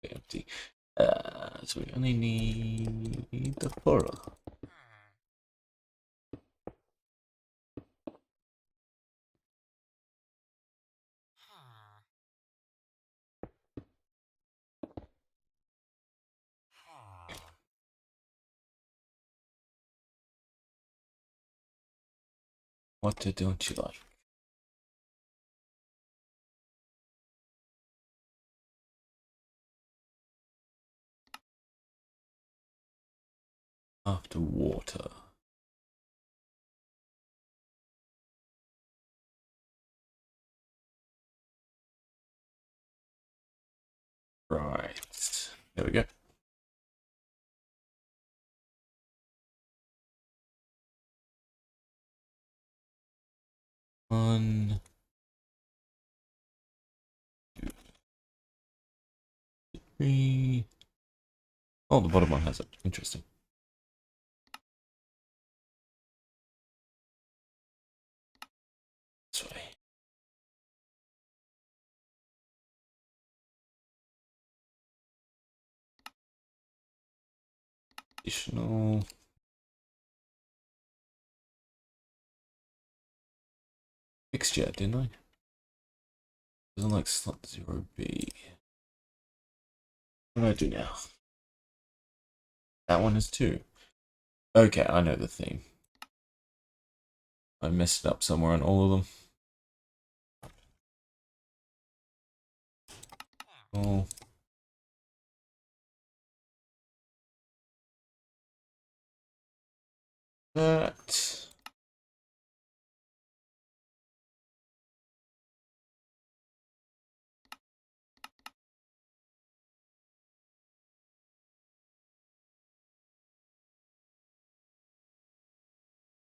empty. So we only need the horror. What don't you like? After water. Right. There we go. One, two, three. Oh, the bottom one has it. Interesting. This way. Additional. Fixture, didn't I? Doesn't like slot 0B. What do I do now? That one is 2. Okay, I know the theme. I messed it up somewhere on all of them. Oh. That.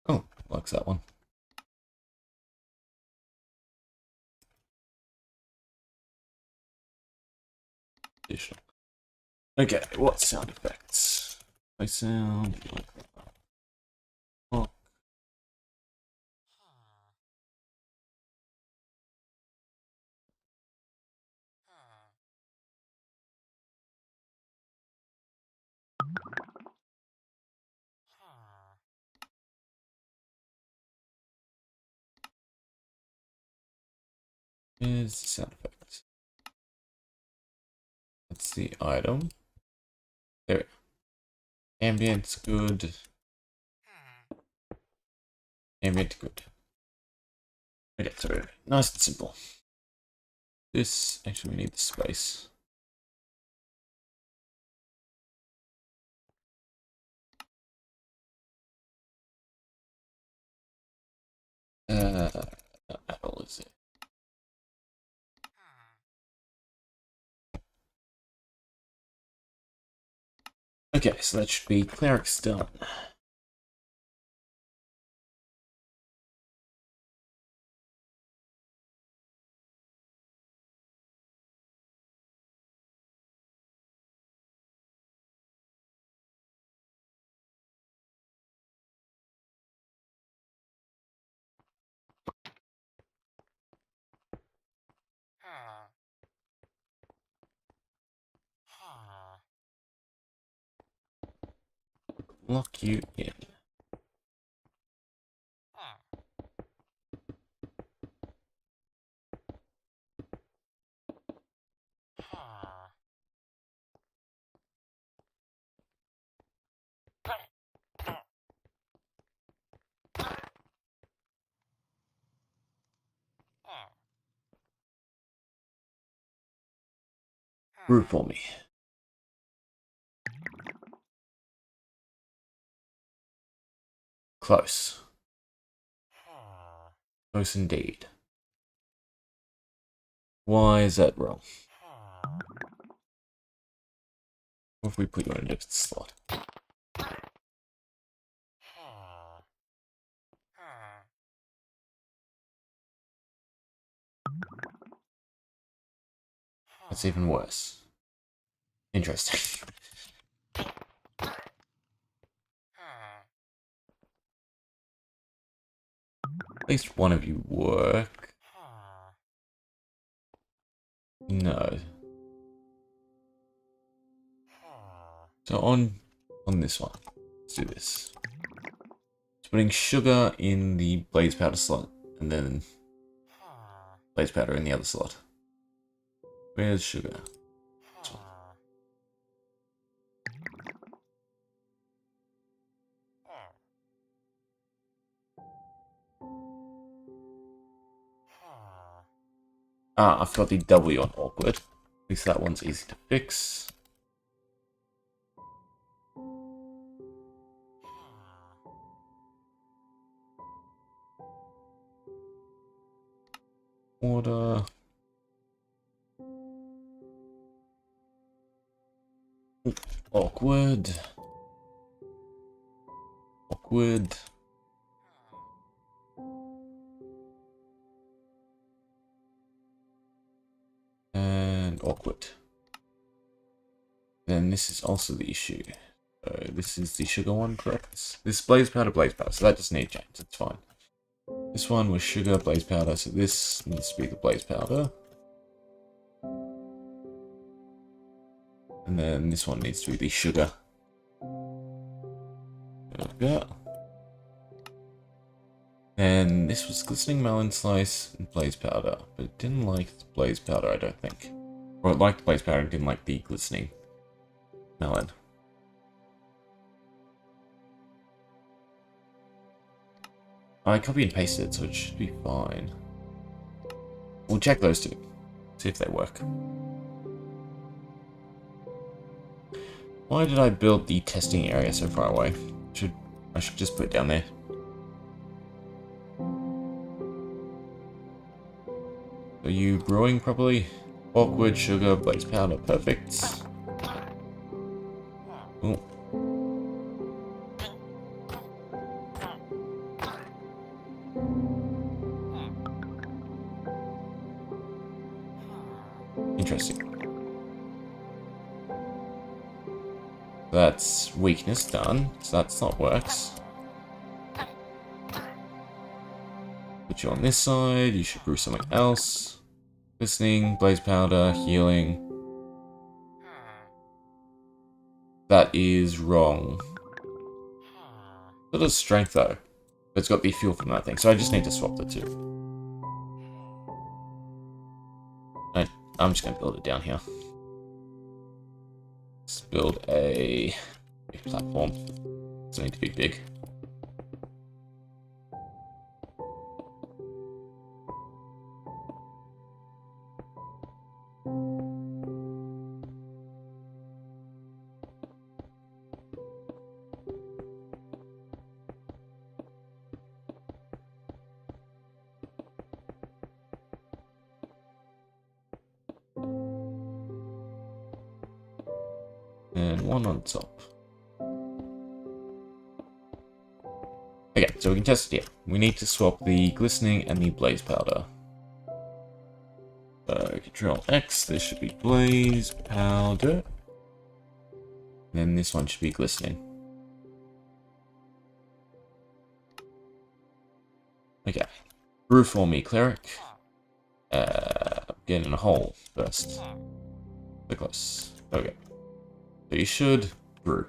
Oh, likes that one. Additional. Okay, what sound effects? I sound like oh. Is the sound effect. That's the item. There. Ambient's good. Ambient good. Okay, so nice and simple. This actually we need the space. Not at all, is it? Okay, so that should be clerics done. Lock you in. Brew for me. Close. Close indeed. Why is that wrong? What if we put you in a different slot? That's even worse. Interesting. At least one of you work. No. So on this one, let's do this. It's putting sugar in the blaze powder slot, and then blaze powder in the other slot. Where's sugar? This one. Ah, I've got the W on awkward. At least that one's easy to fix. Order. Awkward. Awkward. And awkward. Then this is also the issue. So this is the sugar one, correct? This blaze powder, so that doesn't need change, that's fine. This one was sugar, blaze powder, so this needs to be the blaze powder. And then this one needs to be the sugar. There we go. And this was glistening melon slice and blaze powder, but it didn't like the blaze powder, I don't think. Or it liked the blaze powder and didn't like the glistening melon. I copy and pasted it, so it should be fine. We'll check those two, see if they work. Why did I build the testing area so far away? I should just put it down there. Are you brewing properly? Awkward, sugar, blaze powder, perfect. Ooh. Interesting. That's weakness done, so that's not works. Put you on this side, you should brew something else. Listening, blaze powder, healing. That is wrong. So does strength though. But it's got the fuel from that thing, so I just need to swap the two. I'm just going to build it down here. Let's build a platform. Doesn't need to be big. And one on top. Okay, so we can test it here. We need to swap the glistening and the blaze powder. Control X, this should be blaze powder. Then this one should be glistening. Okay, brew for me, cleric. Get in a hole first. So close. Okay. So you should brew.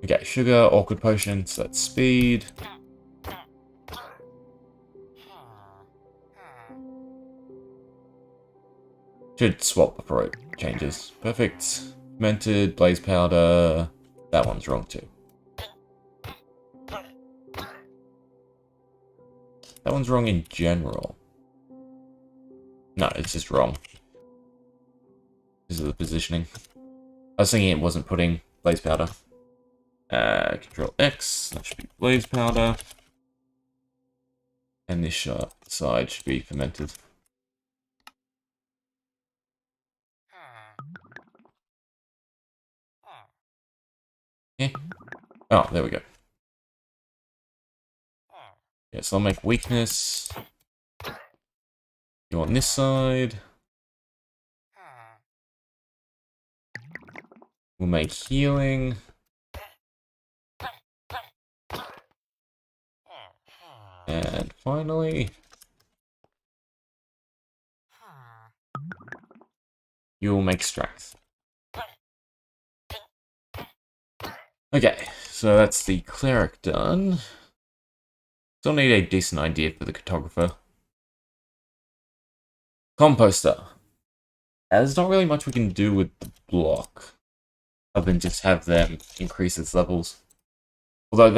Okay, sugar, awkward potion, so that's speed. Should swap before it changes. Perfect. Fermented, blaze powder. That one's wrong too. That one's wrong in general. No, it's just wrong. This is the positioning. I was thinking it wasn't putting blaze powder. Control X, that should be blaze powder. And this side should be fermented. Yeah. Oh, there we go. Yeah, so I'll make weakness. You on this side. We'll make healing. And finally, you'll make strength. Okay, so that's the cleric done. Still need a decent idea for the cartographer. Composter. There's not really much we can do with the block, other than just have them increase its levels. Although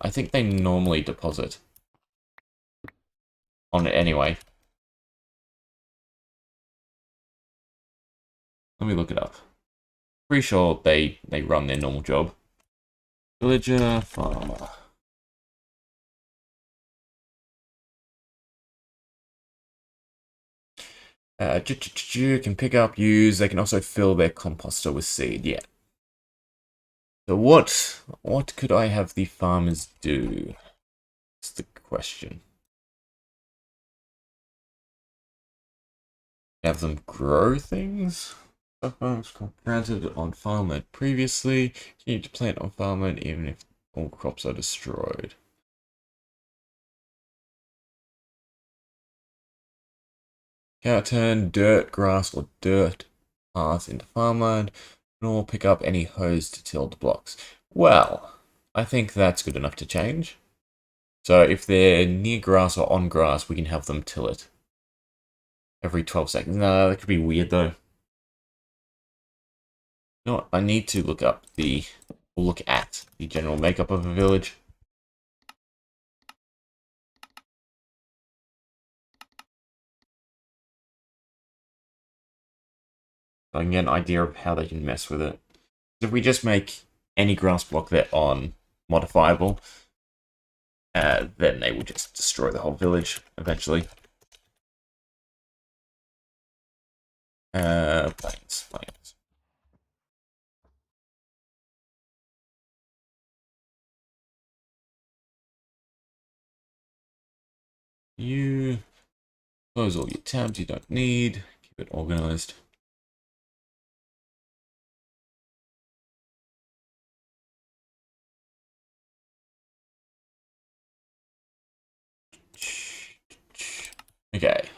I think they normally deposit on it anyway. Let me look it up. Pretty sure they run their normal job. Villager, farmer. Can pick up, use. They can also fill their composter with seed. Yeah. So what could I have the farmers do? That's the question. Have them grow things? Farms planted on farmland previously. You need to plant on farmland even if all crops are destroyed. Can't turn dirt, grass, or dirt paths into farmland, nor pick up any hose to tilled blocks. Well, I think that's good enough to change. So if they're near grass or on grass, we can have them till it. Every 12 seconds. No, that could be weird though. You know what? I need to look at the general makeup of a village. So I can get an idea of how they can mess with it. If we just make any grass block they're on modifiable, then they will just destroy the whole village eventually. Plains. You close all your tabs you don't need. Keep it organized. Okay.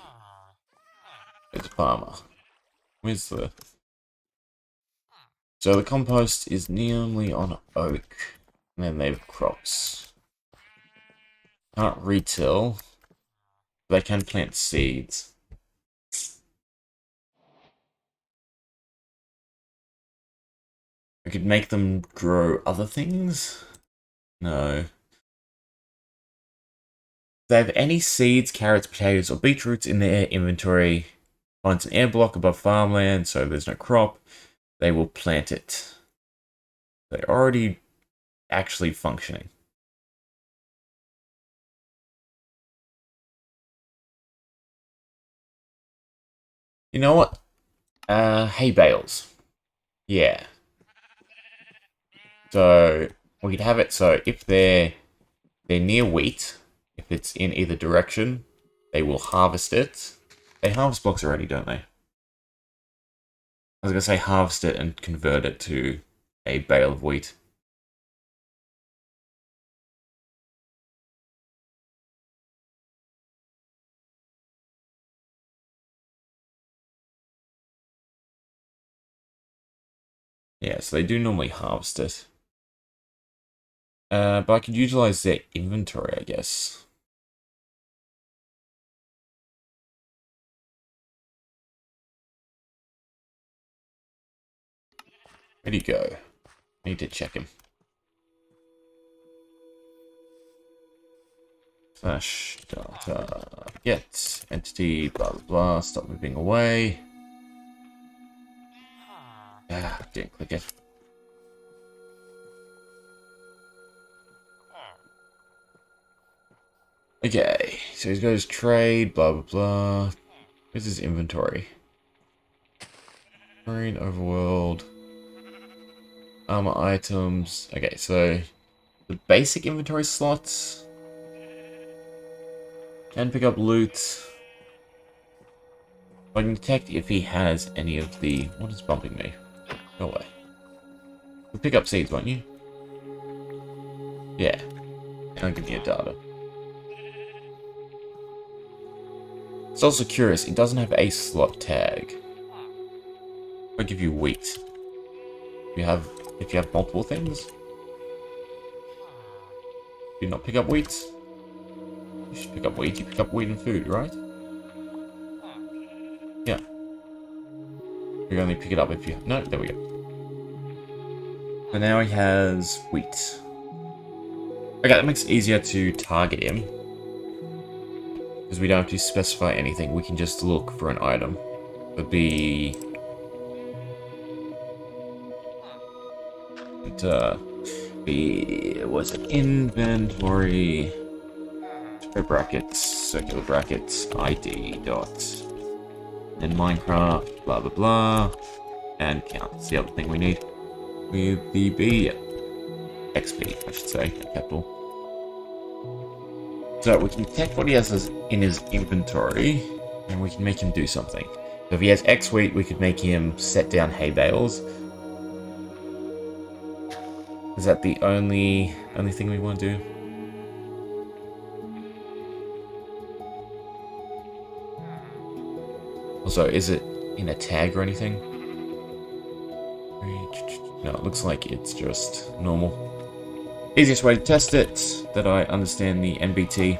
There's a farmer. Where's the... So the compost is nearly on oak. And then they have crops. Can't retill. They can plant seeds. We could make them grow other things? No. If they have any seeds, carrots, potatoes, or beetroots in their inventory, finds an air block above farmland, so there's no crop, they will plant it. They're already actually functioning. You know what? Hay bales. Yeah. So we could have it so if they're near wheat, if it's in either direction, they will harvest it. They harvest blocks already, don't they? I was gonna say harvest it and convert it to a bale of wheat. Yeah, so they do normally harvest it. But I could utilize their inventory, I guess. Where'd he go? Need to check him. Slash data get entity blah blah blah. Stop moving away. Ah, didn't click it. Okay, so he goes trade, blah blah blah. Where's his inventory? Marine overworld. Armor items. Okay, so the basic inventory slots. Can pick up loot. I can detect if he has any of the... What is bumping me? Go away. You'll pick up seeds, won't you? Yeah. I'll give you data. It's also curious, it doesn't have a slot tag. I give you wheat. If you have multiple things, do you not pick up wheat? You should pick up wheat. You pick up wheat and food, right? Yeah. You only pick it up if you... No, there we go. So now he has wheat. Okay, that makes it easier to target him. Because we don't have to specify anything. We can just look for an item. It would be... was it inventory, square brackets, circular brackets, ID dot, then Minecraft, blah blah blah, and count. It's the other thing we need. With the B, XP, I should say, capital. So we can detect what he has in his inventory, and we can make him do something. So if he has X wheat, we could make him set down hay bales. Is that the only thing we want to do? Also, is it in a tag or anything? No, it looks like it's just normal. Easiest way to test it, that I understand the NBT.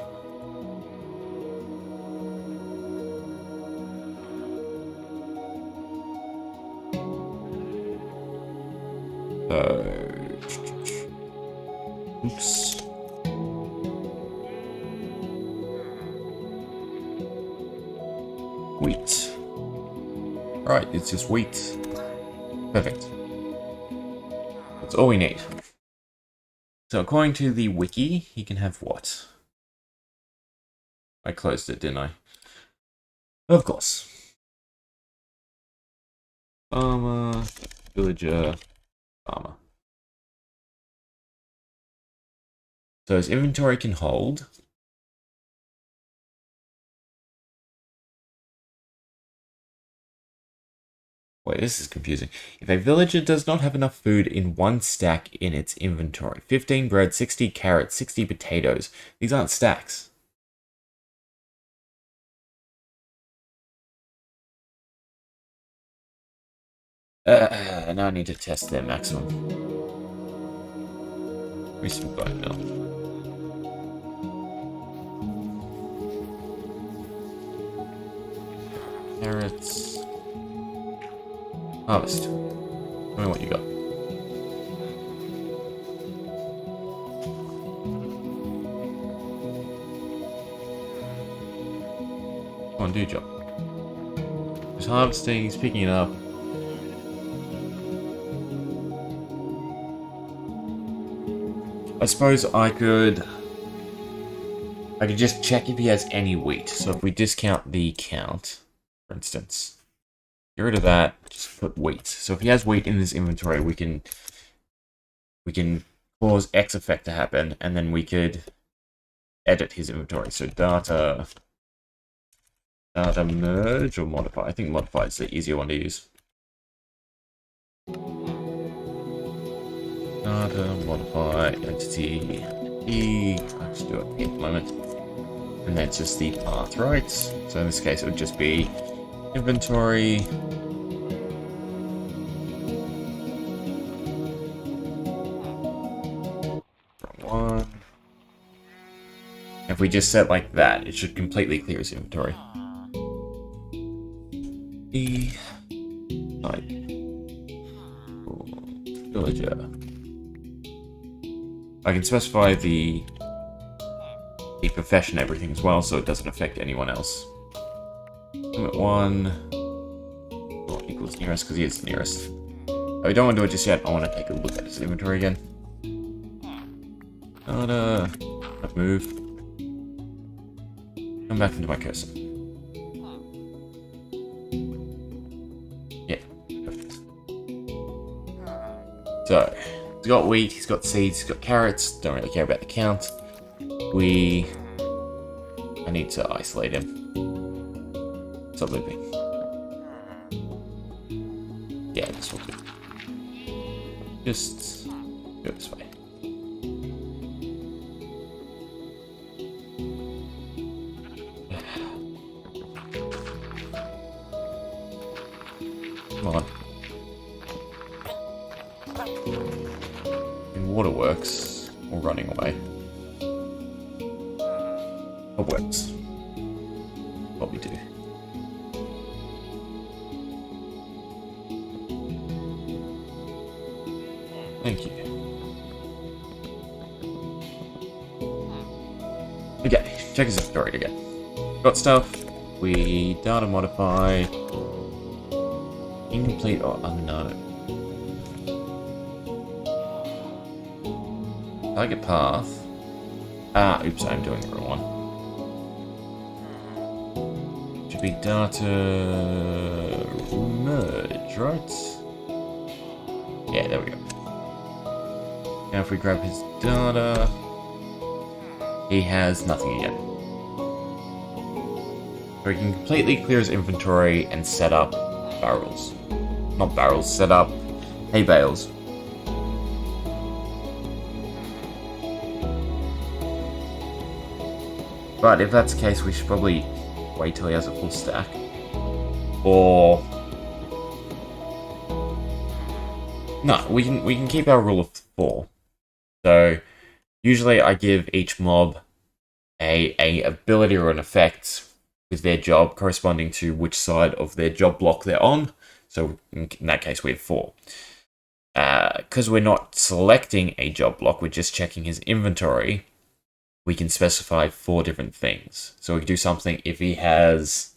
Oops. Wheat. Alright, it's just wheat. Perfect. That's all we need. So according to the wiki, he can have what? I closed it, didn't I? Of course. Farmer, villager, farmer. So his inventory can hold. Wait, this is confusing. If a villager does not have enough food in one stack in its inventory, 15 bread, 60 carrots, 60 potatoes. These aren't stacks. Now I need to test their maximum. We still got it now. Carrots. Harvest. Tell me what you got. Come on, do your job. He's harvesting, he's picking it up. I suppose I could just check if he has any wheat. So if we discount the count, for instance, get rid of that, just put wheat. So if he has wheat in his inventory, we can cause X effect to happen, and then we could edit his inventory. So data merge or modify. I think modify is the easier one to use. Data, modify, entity, E. I'll just do it at the moment. And that's just the path, right? So in this case, it would just be inventory. Wrong one. If we just set like that, it should completely clear his inventory. E. Type. Villager. I can specify the profession, everything as well, so it doesn't affect anyone else. Limit 1 equals nearest because he is the nearest. I don't want to do it just yet. I want to take a look at his inventory again. Move. Come back into my cursor. Yeah, perfect. So, he's got wheat, he's got seeds, he's got carrots. Don't really care about the count. I need to isolate him. Stop looping. Yeah, this will do. Just go this way. Come on. running away. Cobwebs. What we do. Thank you. Okay, check his story again. Got stuff. We data modify. Incomplete or unknown. Target path. Oops, I'm doing the wrong one. Should be data merge, right? Yeah, there we go. Now if we grab his data, he has nothing yet. So he can completely clear his inventory and set up barrels. Not barrels, set up hay bales. But if that's the case, we should probably wait till he has a full stack. Or no, we can keep our rule of 4. So usually I give each mob a ability or an effect with their job corresponding to which side of their job block they're on. So in that case we have 4. Because we're not selecting a job block, we're just checking his inventory, we can specify 4 different things. So we can do something if he has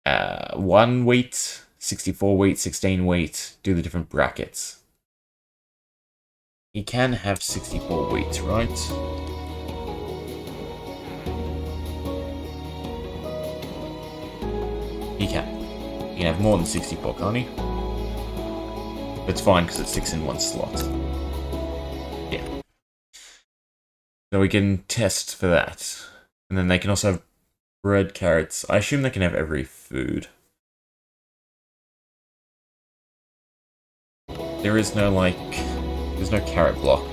1 wheat, 64 wheat, 16 wheat, do the different brackets. He can have 64 wheat, right? He can. He can have more than 64, can't he? But it's fine because it sticks in 1 slot. Yeah. So we can test for that. And then they can also have bread, carrots. I assume they can have every food. There is no, like... There's no carrot block.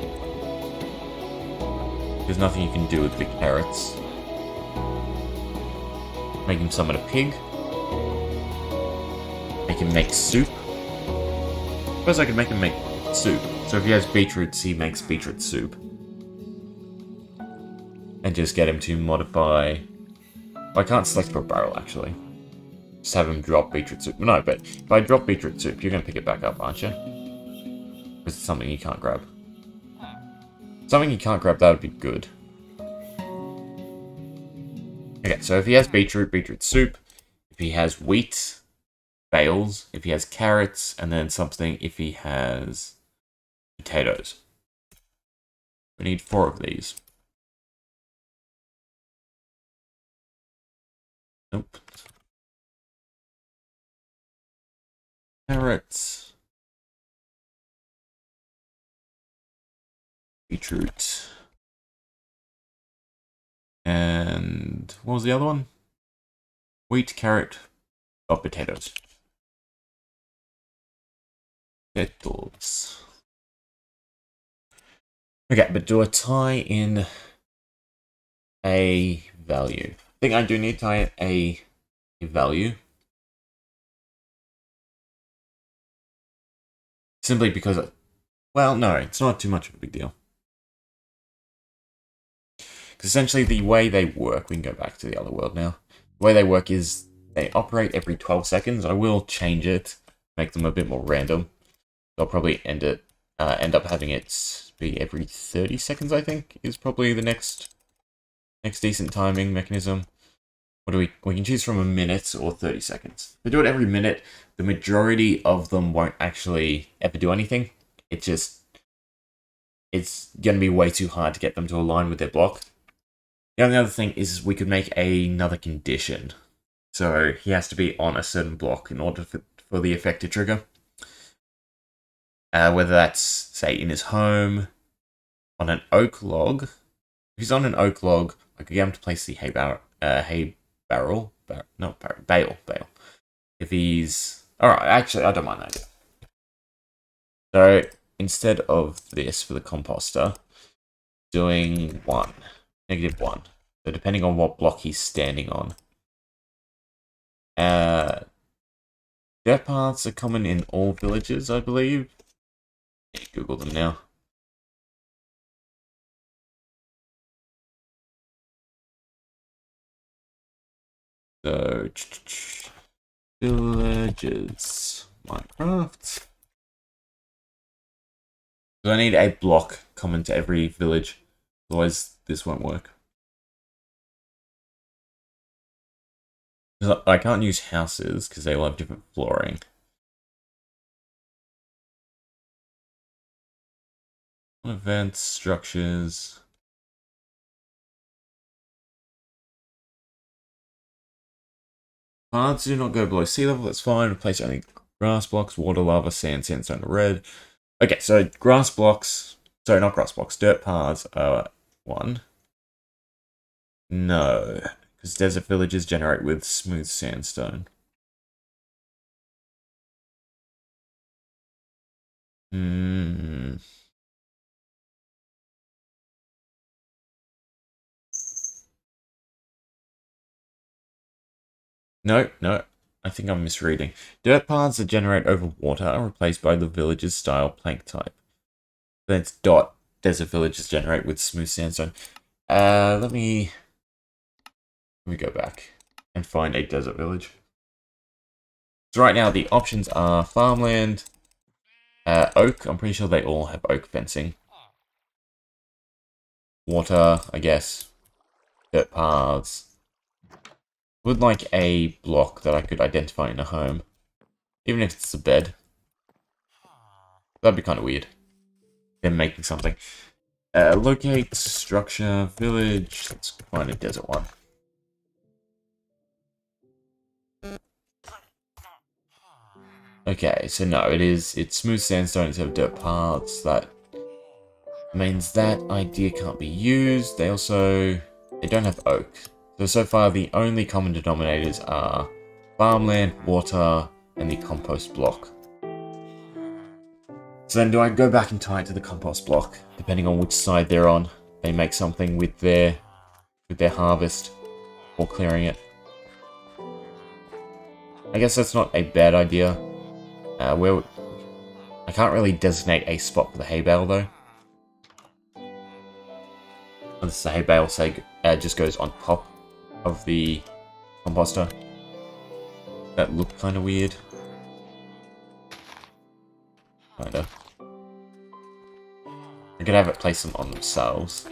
There's nothing you can do with the carrots. Make him summon a pig. Make him make soup. Suppose I could make him make soup. So if he has beetroots, he makes beetroot soup. And just get him to modify... I can't select for a barrel, actually. Just have him drop beetroot soup. No, but if I drop beetroot soup, you're going to pick it back up, aren't you? Because it's something you can't grab. Something you can't grab, that would be good. Okay, so if he has beetroot soup. If he has wheat, bales. If he has carrots, and then something if he has potatoes. We need 4 of these. Nope. Carrots. Beetroot. And what was the other one? Wheat, carrot, potatoes. Potatoes. Okay, but do I tie in a value? I think I do need to tie in a value. Simply because, well, no, it's not too much of a big deal. Because essentially the way they work, we can go back to the other world now. The way they work is they operate every 12 seconds. I will change it, make them a bit more random. I'll probably end up having it be every 30 seconds, I think, is probably the next decent timing mechanism. What do we can choose from a minute or 30 seconds. If we do it every minute, the majority of them won't actually ever do anything. It's going to be way too hard to get them to align with their block. The only other thing is we could make another condition. So he has to be on a certain block in order for the effect to trigger. Whether that's, say, in his home, on an oak log. If he's on an oak log, I could get him to place the bale. If he's... Alright, actually, I don't mind that. So, instead of this for the composter, doing -1. So depending on what block he's standing on. Dirt paths are common in all villages, I believe. Google them now. So, villages, Minecraft. So I need a block common to every village, otherwise this won't work. I can't use houses because they will have different flooring. Events, structures. Plants do not go below sea level, that's fine. Replace only grass blocks, water, lava, sand, sandstone, red. Okay, so grass blocks. Sorry, not grass blocks. Dirt paths are one. No, because desert villages generate with smooth sandstone. Hmm. No, no. I think I'm misreading. Dirt paths that generate over water are replaced by the village's style plank type. Then it's dot. Desert villages generate with smooth sandstone. Let me go back and find a desert village. So right now the options are farmland, oak. I'm pretty sure they all have oak fencing. Water, I guess. Dirt paths. Would like a block that I could identify in a home, even if it's a bed. That'd be kind of weird. Them making something. Locate, structure, village. Let's find a desert one. Okay, so no, it's smooth sandstone instead of dirt paths. That means that idea can't be used. They don't have oak. So far the only common denominators are farmland, water, and the compost block. So then do I go back and tie it to the compost block, depending on which side they're on? They make something with their harvest, or clearing it. I guess that's not a bad idea. I can't really designate a spot for the hay bale though. Unless the hay bale just goes on top of the composter. That looked kind of weird. Kinda. I could have it place them on themselves.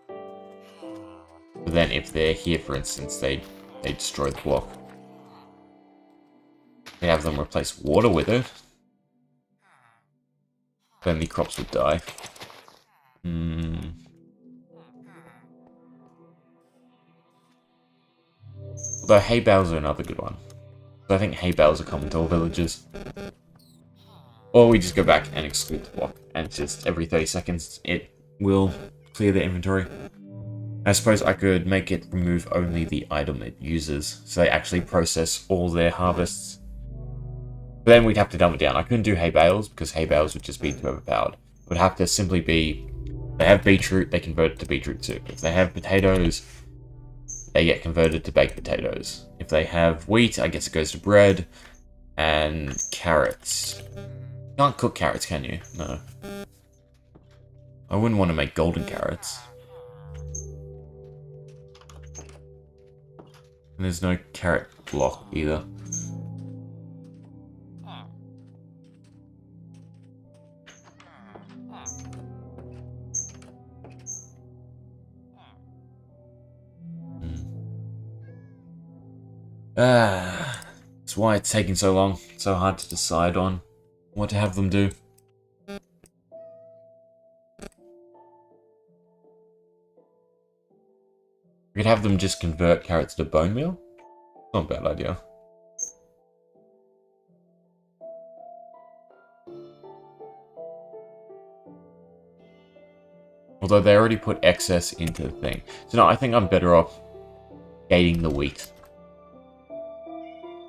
But then if they're here, for instance, they destroy the block. They have them replace water with it. Then the crops would die. Although hay bales are another good one. So I think hay bales are common to all villages. Or we just go back and exclude the block, and just every 30 seconds it will clear the inventory. I suppose I could make it remove only the item it uses, so they actually process all their harvests. But then we'd have to dumb it down. I couldn't do hay bales, because hay bales would just be too overpowered. It would have to simply be, if they have beetroot, they convert it to beetroot soup. If they have potatoes, they get converted to baked potatoes. If they have wheat, I guess it goes to bread. And carrots. You can't cook carrots, can you? No. I wouldn't want to make golden carrots. And there's no carrot block either. That's why it's taking so long. So hard to decide on what to have them do. We could have them just convert carrots to bone meal. Not a bad idea. Although they already put excess into the thing. So no, I think I'm better off gating the wheat.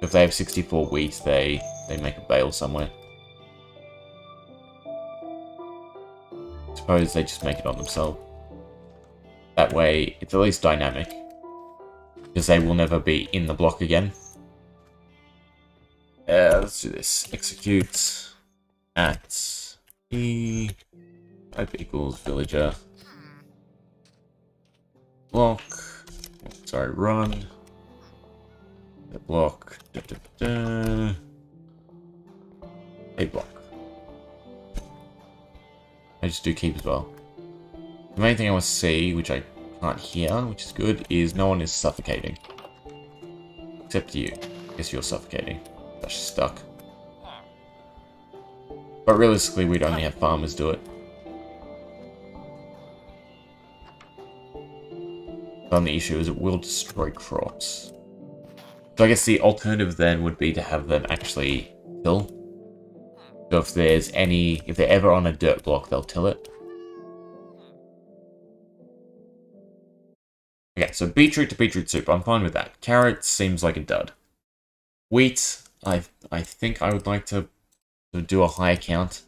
If they have 64 wheat, they make a bale somewhere. Suppose they just make it on themselves. That way, it's at least dynamic. Because they will never be in the block again. Let's do this. Execute at E type equals villager block. Sorry, run. block. A block. I just do keep as well. The main thing I want to see, which I can't hear, which is good, is no one is suffocating. Except you. I guess you're suffocating. That's stuck. But realistically, we'd only have farmers do it. The only issue is it will destroy crops. So I guess the alternative then would be to have them actually till. So if they're ever on a dirt block, they'll till it. Okay, so beetroot to beetroot soup, I'm fine with that. Carrot seems like a dud. Wheat, I think I would like to do a higher count.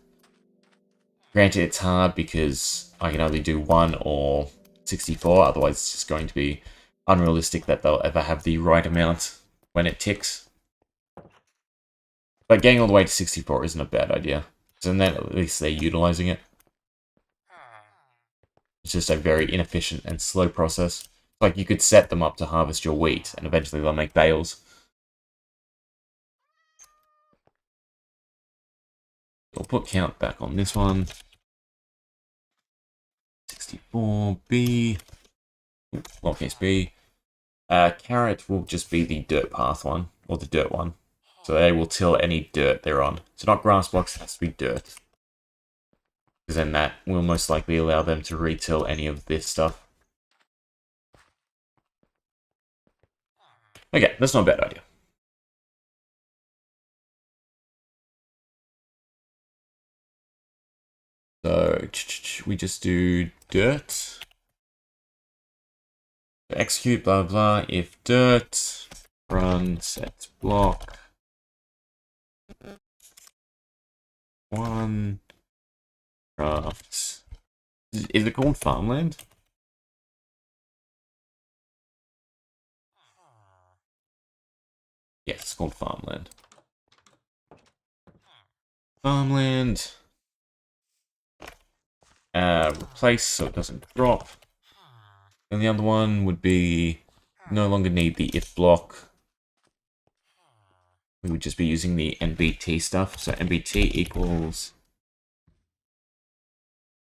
Granted, it's hard because I can only do 1 or 64, otherwise it's just going to be unrealistic that they'll ever have the right amount when it ticks. But getting all the way to 64 isn't a bad idea. So then at least they're utilizing it. It's just a very inefficient and slow process. Like, you could set them up to harvest your wheat, and eventually they'll make bales. We'll put count back on this one. 64B. Lowercase b. Carrot will just be the dirt path one, or the dirt one. So they will till any dirt they're on. So not grass blocks, it has to be dirt. Because then that will most likely allow them to retill any of this stuff. Okay, that's not a bad idea. So we just do dirt. Execute blah blah. If dirt run set block 1 craft. Is it called farmland? Yes, it's called farmland. Farmland. Replace so it doesn't drop. And the other one would be no longer need the if block. We would just be using the NBT stuff. So NBT equals.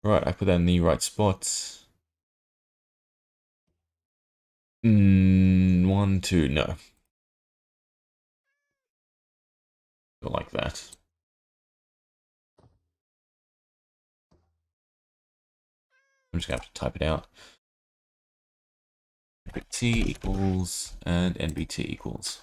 Right, I put that in the right spot. 1, 2, no. Go like that. I'm just gonna have to type it out. NBT equals and NBT equals.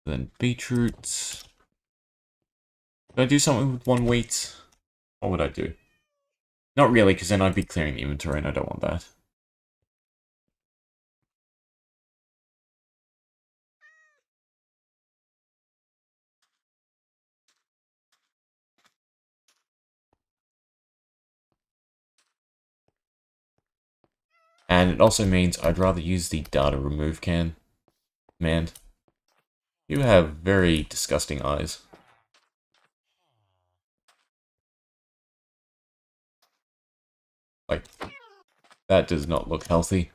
Then beetroot. Could I do something with 1 wheat? What would I do? Not really, because then I'd be clearing the inventory and I don't want that. And it also means I'd rather use the data remove command. You have very disgusting eyes. Like, that does not look healthy.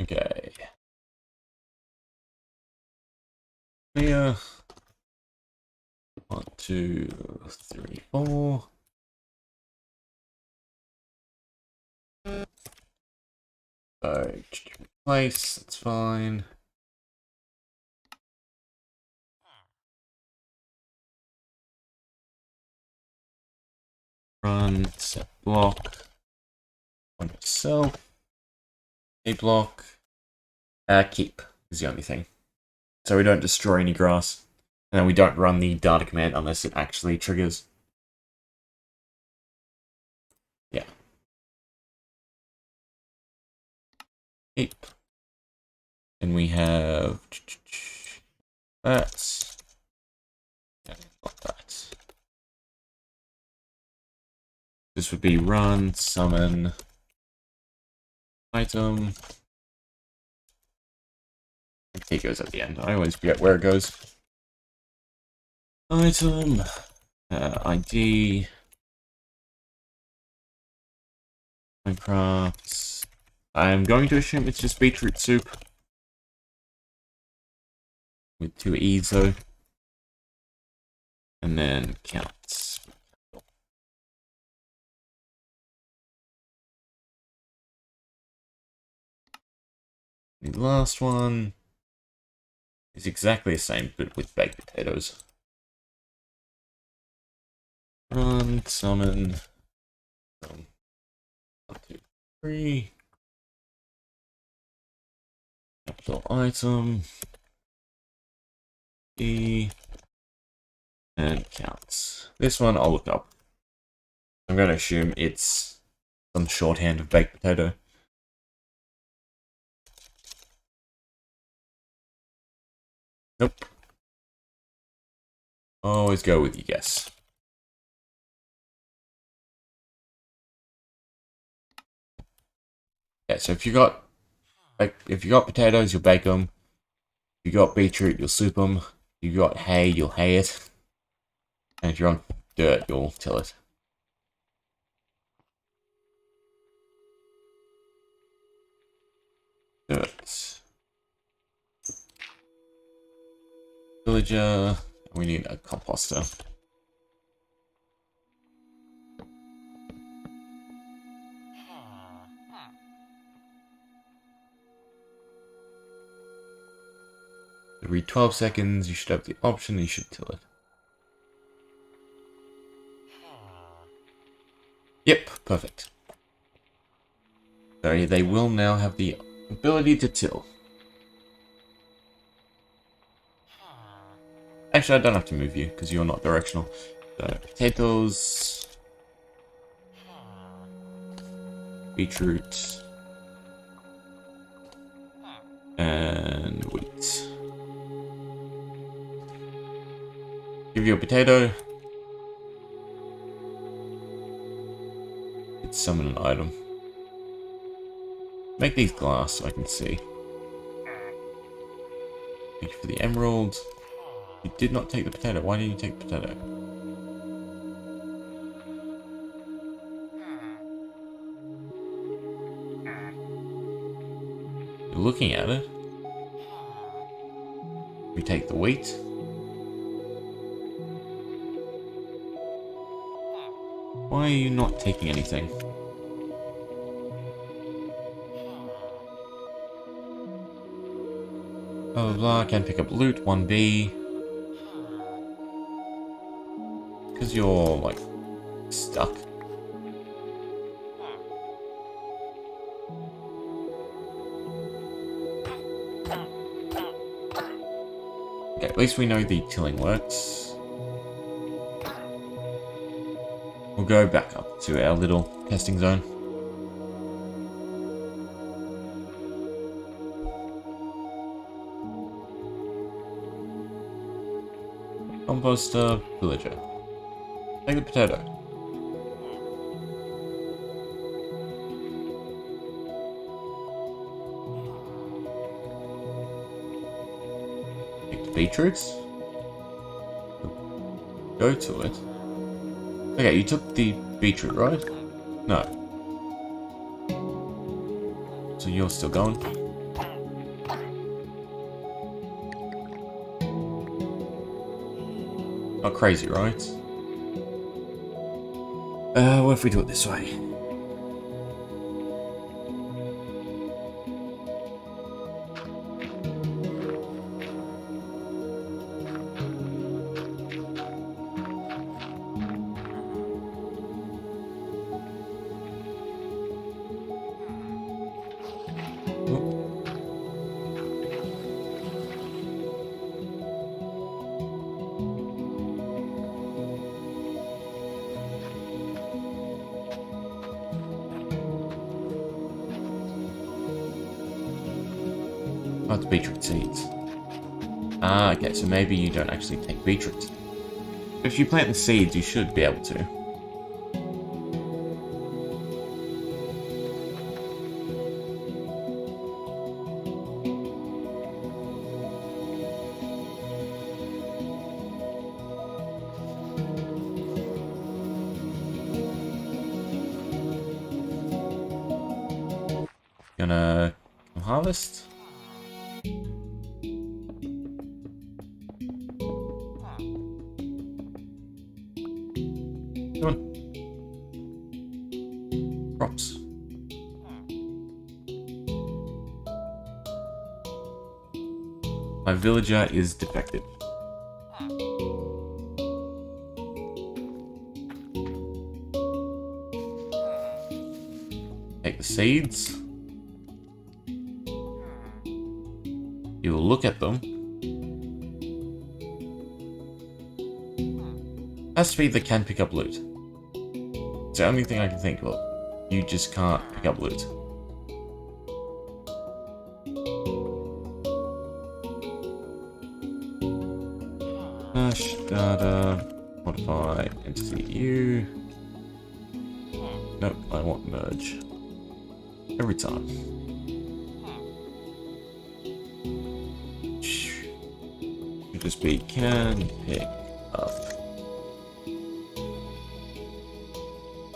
Okay. Clear. 1, 2, 3, 4. So, replace, that's fine. Run, set block. On yourself. A block. Keep is the only thing. So we don't destroy any grass. And then we don't run the data command unless it actually triggers. Yeah. Keep. And we have that. Yeah, not that. This would be run, summon, item. It goes at the end. I always forget where it goes. Item, ID, Minecraft. I'm going to assume it's just beetroot soup. With 2 E's though. And then counts. The last one is exactly the same, but with baked potatoes. Run, summon. 1, 2, 3. Capital item. E. And counts. This one I'll look up. I'm going to assume it's some shorthand of baked potato. Nope. Always go with your guess. Yeah, so if you got potatoes, you'll bake them. If you got beetroot, you'll soup them. If you got hay, you'll hay it. And if you're on dirt, you'll till it. Dirt. Villager. We need a composter. Every 12 seconds, you should have the option, you should till it. Yep, perfect. So they will now have the ability to till. Actually, I don't have to move you, because you're not directional. So, potatoes. Beetroot. And wheat. Give you a potato. It's summon an item. Make these glass so I can see. Thank you for the emerald. You did not take the potato. Why didn't you take the potato? You're looking at it. We take the wheat. Why are you not taking anything? Blah blah blah, can pick up loot, 1B. Because you're, like, stuck. Okay, at least we know the tilling works. We'll go back up to our little testing zone. Composter, villager. Take the potato. Take the beetroots. Go to it. Okay, you took the beetroot, right? No. So you're still going? Not crazy, right? What if we do it this way? Oh, it's beetroot seeds. Ah, okay, so maybe you don't actually take beetroot. If you plant the seeds, you should be able to. Gonna harvest. Come on. Crops. My villager is defective. Take the seeds. You will look at them. Has to be that can pick up loot. It's the only thing I can think of. You just can't pick up loot. Dash data, modify entity U. Nope, I want merge. Every time. Should just be can pick up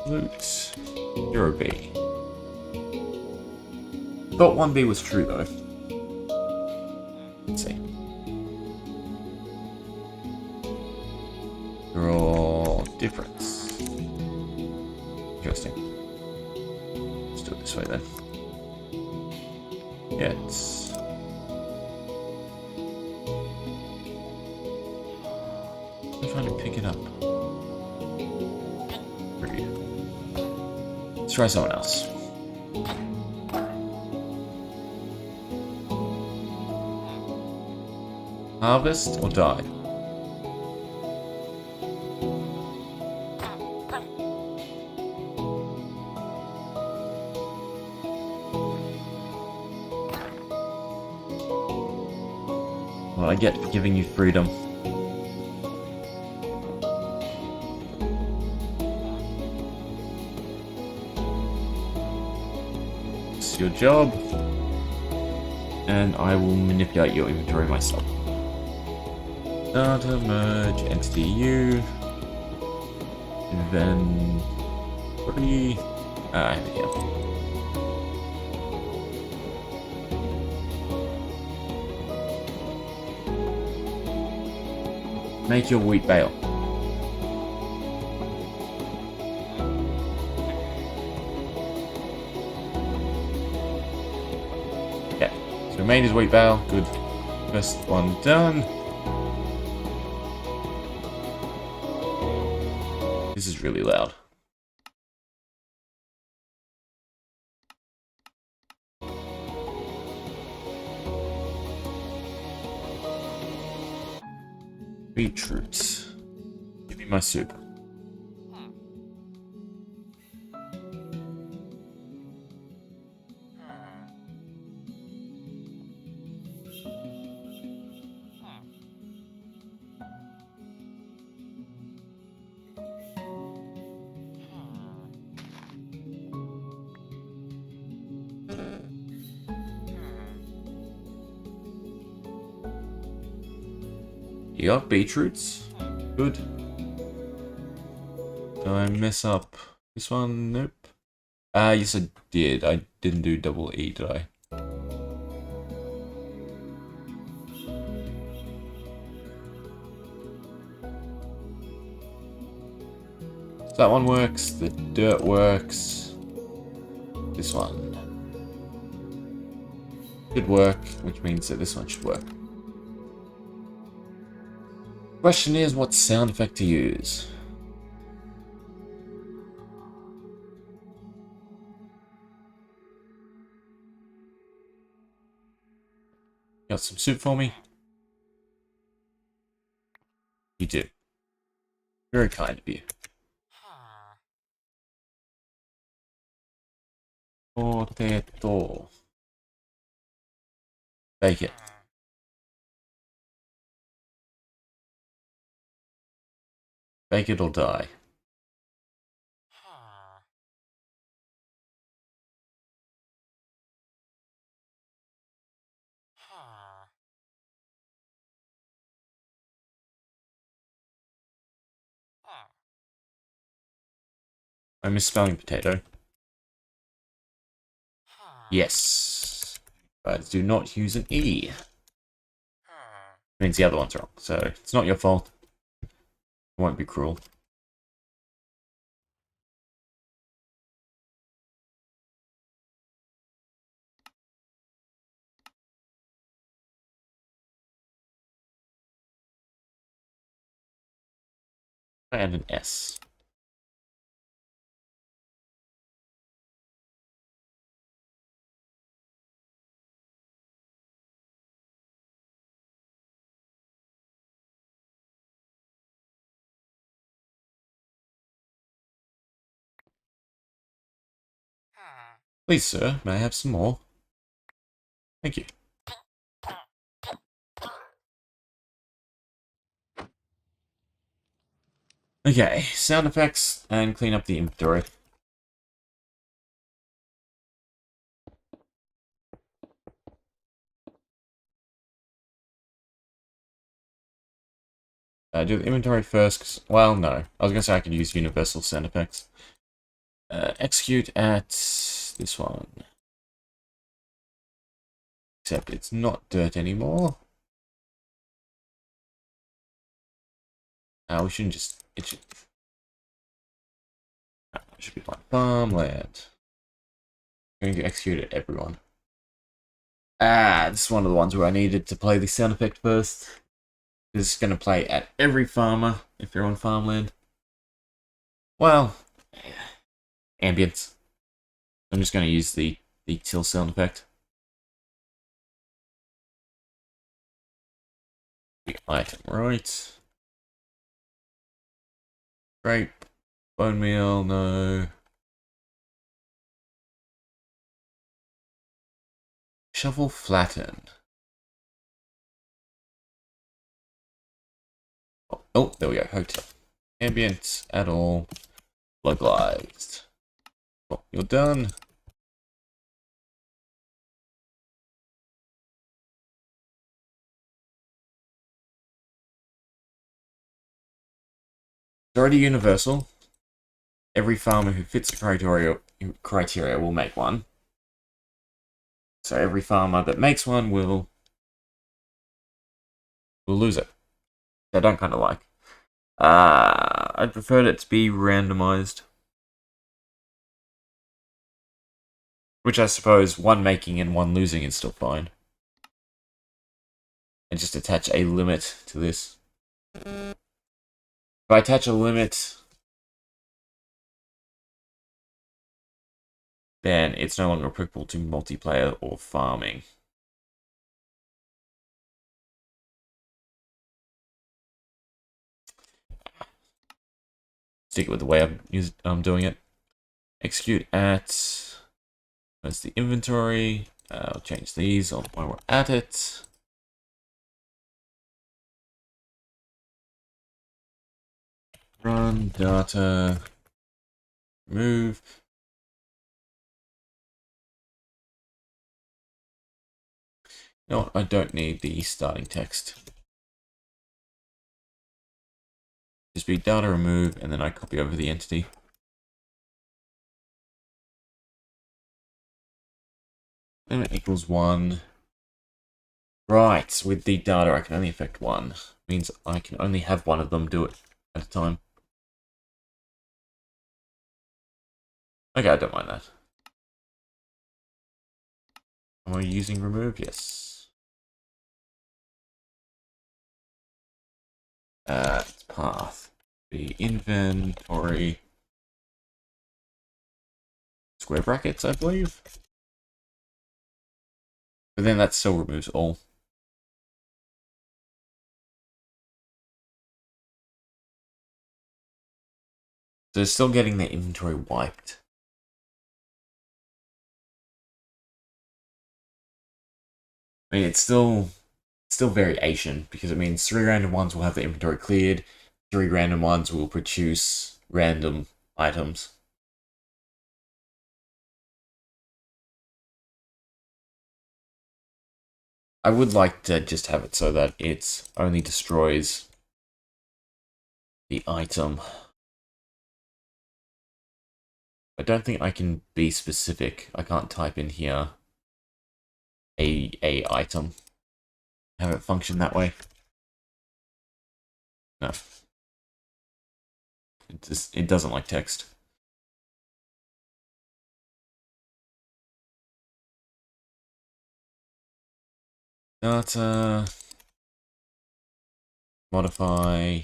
loot. You're a B. Thought 1B was true though. Let's see. Draw difference. Interesting. Let's do it this way then. Yes. I'm trying to pick it up. Let's try someone else. Harvest or die? Well, I get for giving you freedom. It's your job, and I will manipulate your inventory myself. Data merge entity U, inventory. I have it here. Make your wheat bale. Yeah, so made his wheat bale. Good. First one done. This is really loud. Beetroot. Give me my soup. You got beetroots? Good. Did I mess up this one? Nope. Yes I did. I didn't do double E, did I? So that one works, the dirt works. This one should work, which means that this one should work. Question is, what sound effect to use? Got some soup for me? You do. Very kind of you. Potato. Bake it. Bake it or die. I'm misspelling potato. Yes. But do not use an E. Means the other one's wrong. So it's not your fault. It won't be cruel. And an S. Please, sir, may I have some more? Thank you. Okay, sound effects and clean up the inventory. Do the inventory first, 'cause, well, no. I was going to say I could use universal sound effects. Execute at this one. Except it's not dirt anymore. We shouldn't just... It should be like farmland. I'm going to execute at everyone. This is one of the ones where I needed to play the sound effect first. It's going to play at every farmer if they're on farmland. Well, ambience. I'm just going to use the till sound effect. The item right. Grape. Bone meal, no. Shovel flatten. Oh, there we go. Hotel. Ambient at all. Localized. Well, you're done. It's already universal. Every farmer who fits the criteria will make one. So every farmer that makes one will lose it. I don't kind of like. I'd prefer it to be randomized. Which I suppose one making and one losing is still fine. And just attach a limit to this. If I attach a limit, then it's no longer applicable to multiplayer or farming. Stick it with the way I'm doing it. Execute at... Where's the inventory? I'll change these while we're at it. Run data. Remove. No, I don't need the starting text. Just be data remove, and then I copy over the entity. Limit equals 1. Right, with the data I can only affect one. Means I can only have one of them do it at a time. Okay, I don't mind that. Am I using remove? Yes. It's path. The inventory. Square brackets, I believe. But then that still removes all. So they're still getting their inventory wiped. I mean, it's still variation, because it means 3 random ones will have the inventory cleared, 3 random ones will produce random items. I would like to just have it so that it only destroys the item. I don't think I can be specific. I can't type in here a item. Have it function that way. No. It doesn't like text. Data. Modify.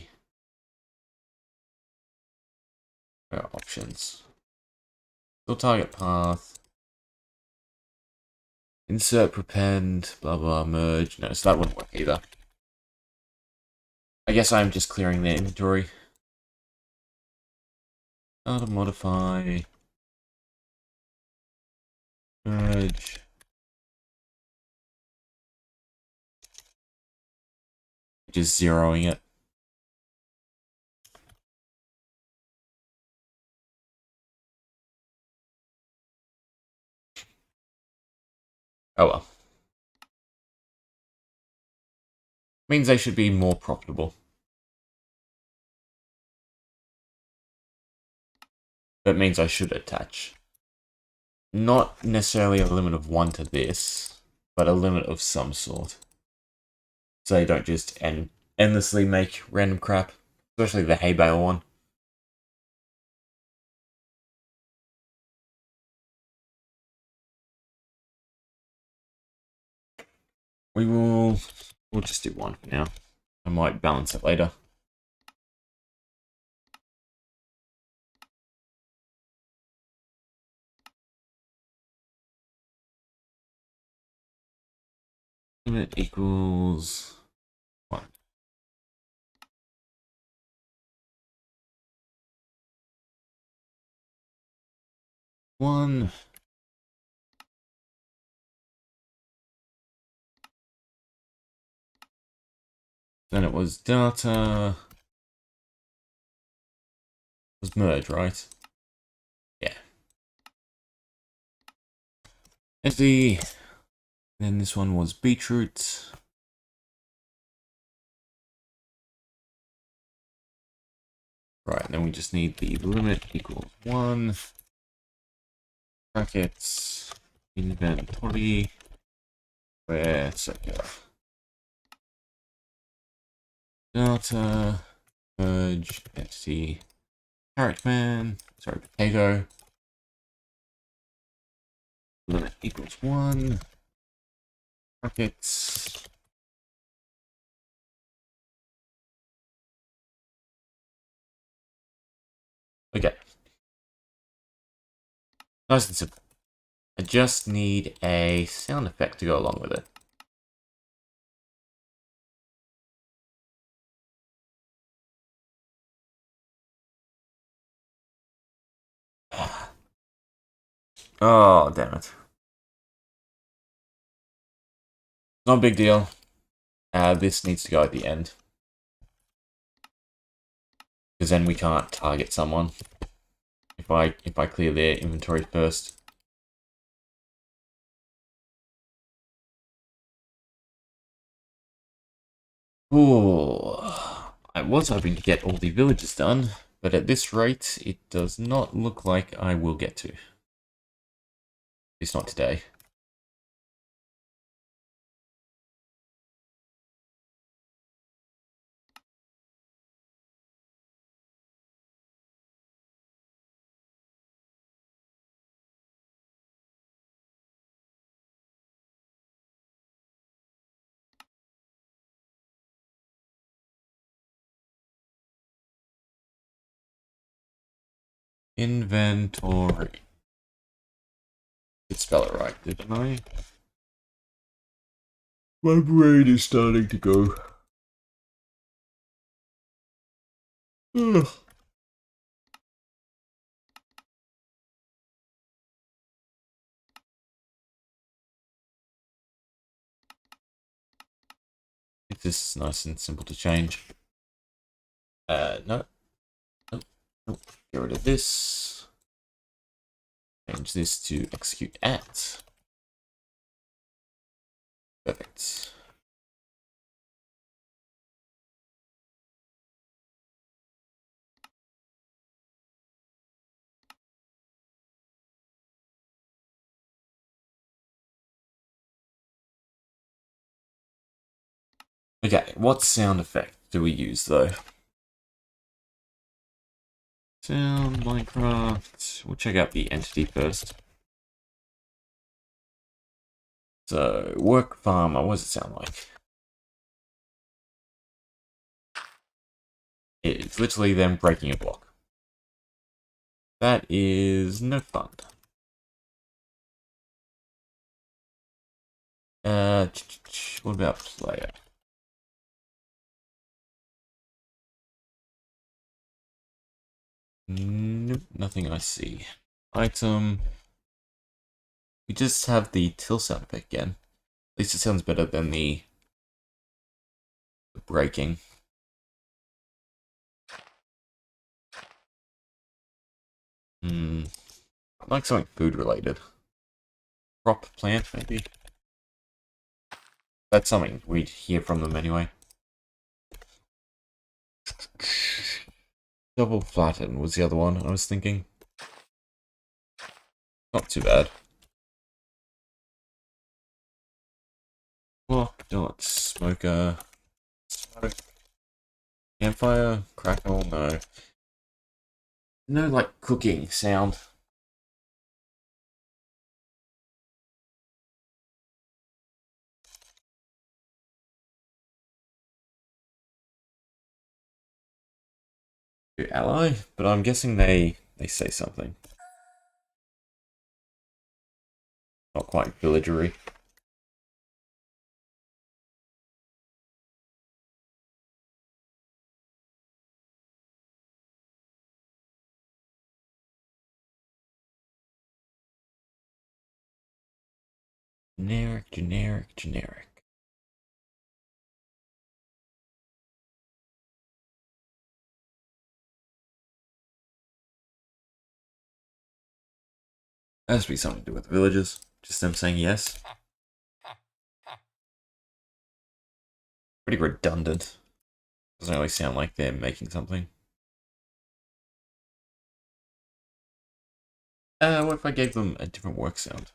Options. Still target path. Insert prepend, blah blah, merge. No, so that wouldn't work either. I guess I'm just clearing the inventory. Data modify. Merge. Just zeroing it. Oh well. Means they should be more profitable. That means I should attach. Not necessarily a limit of 1 to this, but a limit of some sort. So they don't just endlessly make random crap, especially the hay bale one. We'll just do 1 for now. I might balance it later. Limit equals 1. One. Then it was data. It was merge, right? Yeah. SD. Then this one was beetroot. Right, then we just need the limit equals 1. Brackets. Inventory. Where circular. Data. Merge. Entity. Carrot man. Sorry, potato. Limit equals 1. Brackets. Okay. Nice and simple. I just need a sound effect to go along with it. Oh, damn it. Not a big deal. This needs to go at the end. Because then we can't target someone if I clear their inventory first. Ooh. I was hoping to get all the villages done, but at this rate, it does not look like I will get to. At least not today. Inventory. Did spell it right, didn't I? My brain is starting to go. Ugh. It's just nice and simple to change. No. Nope. Nope. Get rid of this. Change this to execute at. Perfect. Okay, what sound effect do we use though? Sound, Minecraft. We'll check out the entity first. So, work farmer, what does it sound like? It's literally them breaking a block. That is no fun. What about player? Nope, nothing I see. Item. We just have the till sound effect again. At least it sounds better than the breaking. I'd like something food related. Crop plant, maybe? That's something we'd hear from them anyway. Double flatten was the other one I was thinking. Not too bad. Block, dot, smoker, smoke, campfire, crackle, no. No, like, cooking sound. Ally, but I'm guessing they say something. Not quite villagery. Generic, generic, generic. That has to be something to do with the villagers. Just them saying yes. Pretty redundant. Doesn't really sound like they're making something. What if I gave them a different work sound?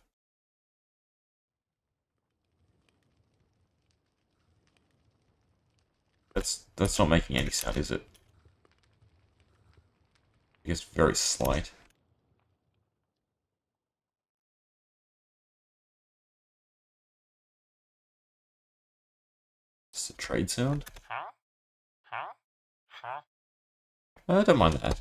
That's not making any sound, is it? I guess very slight. It's a trade sound. I don't mind that.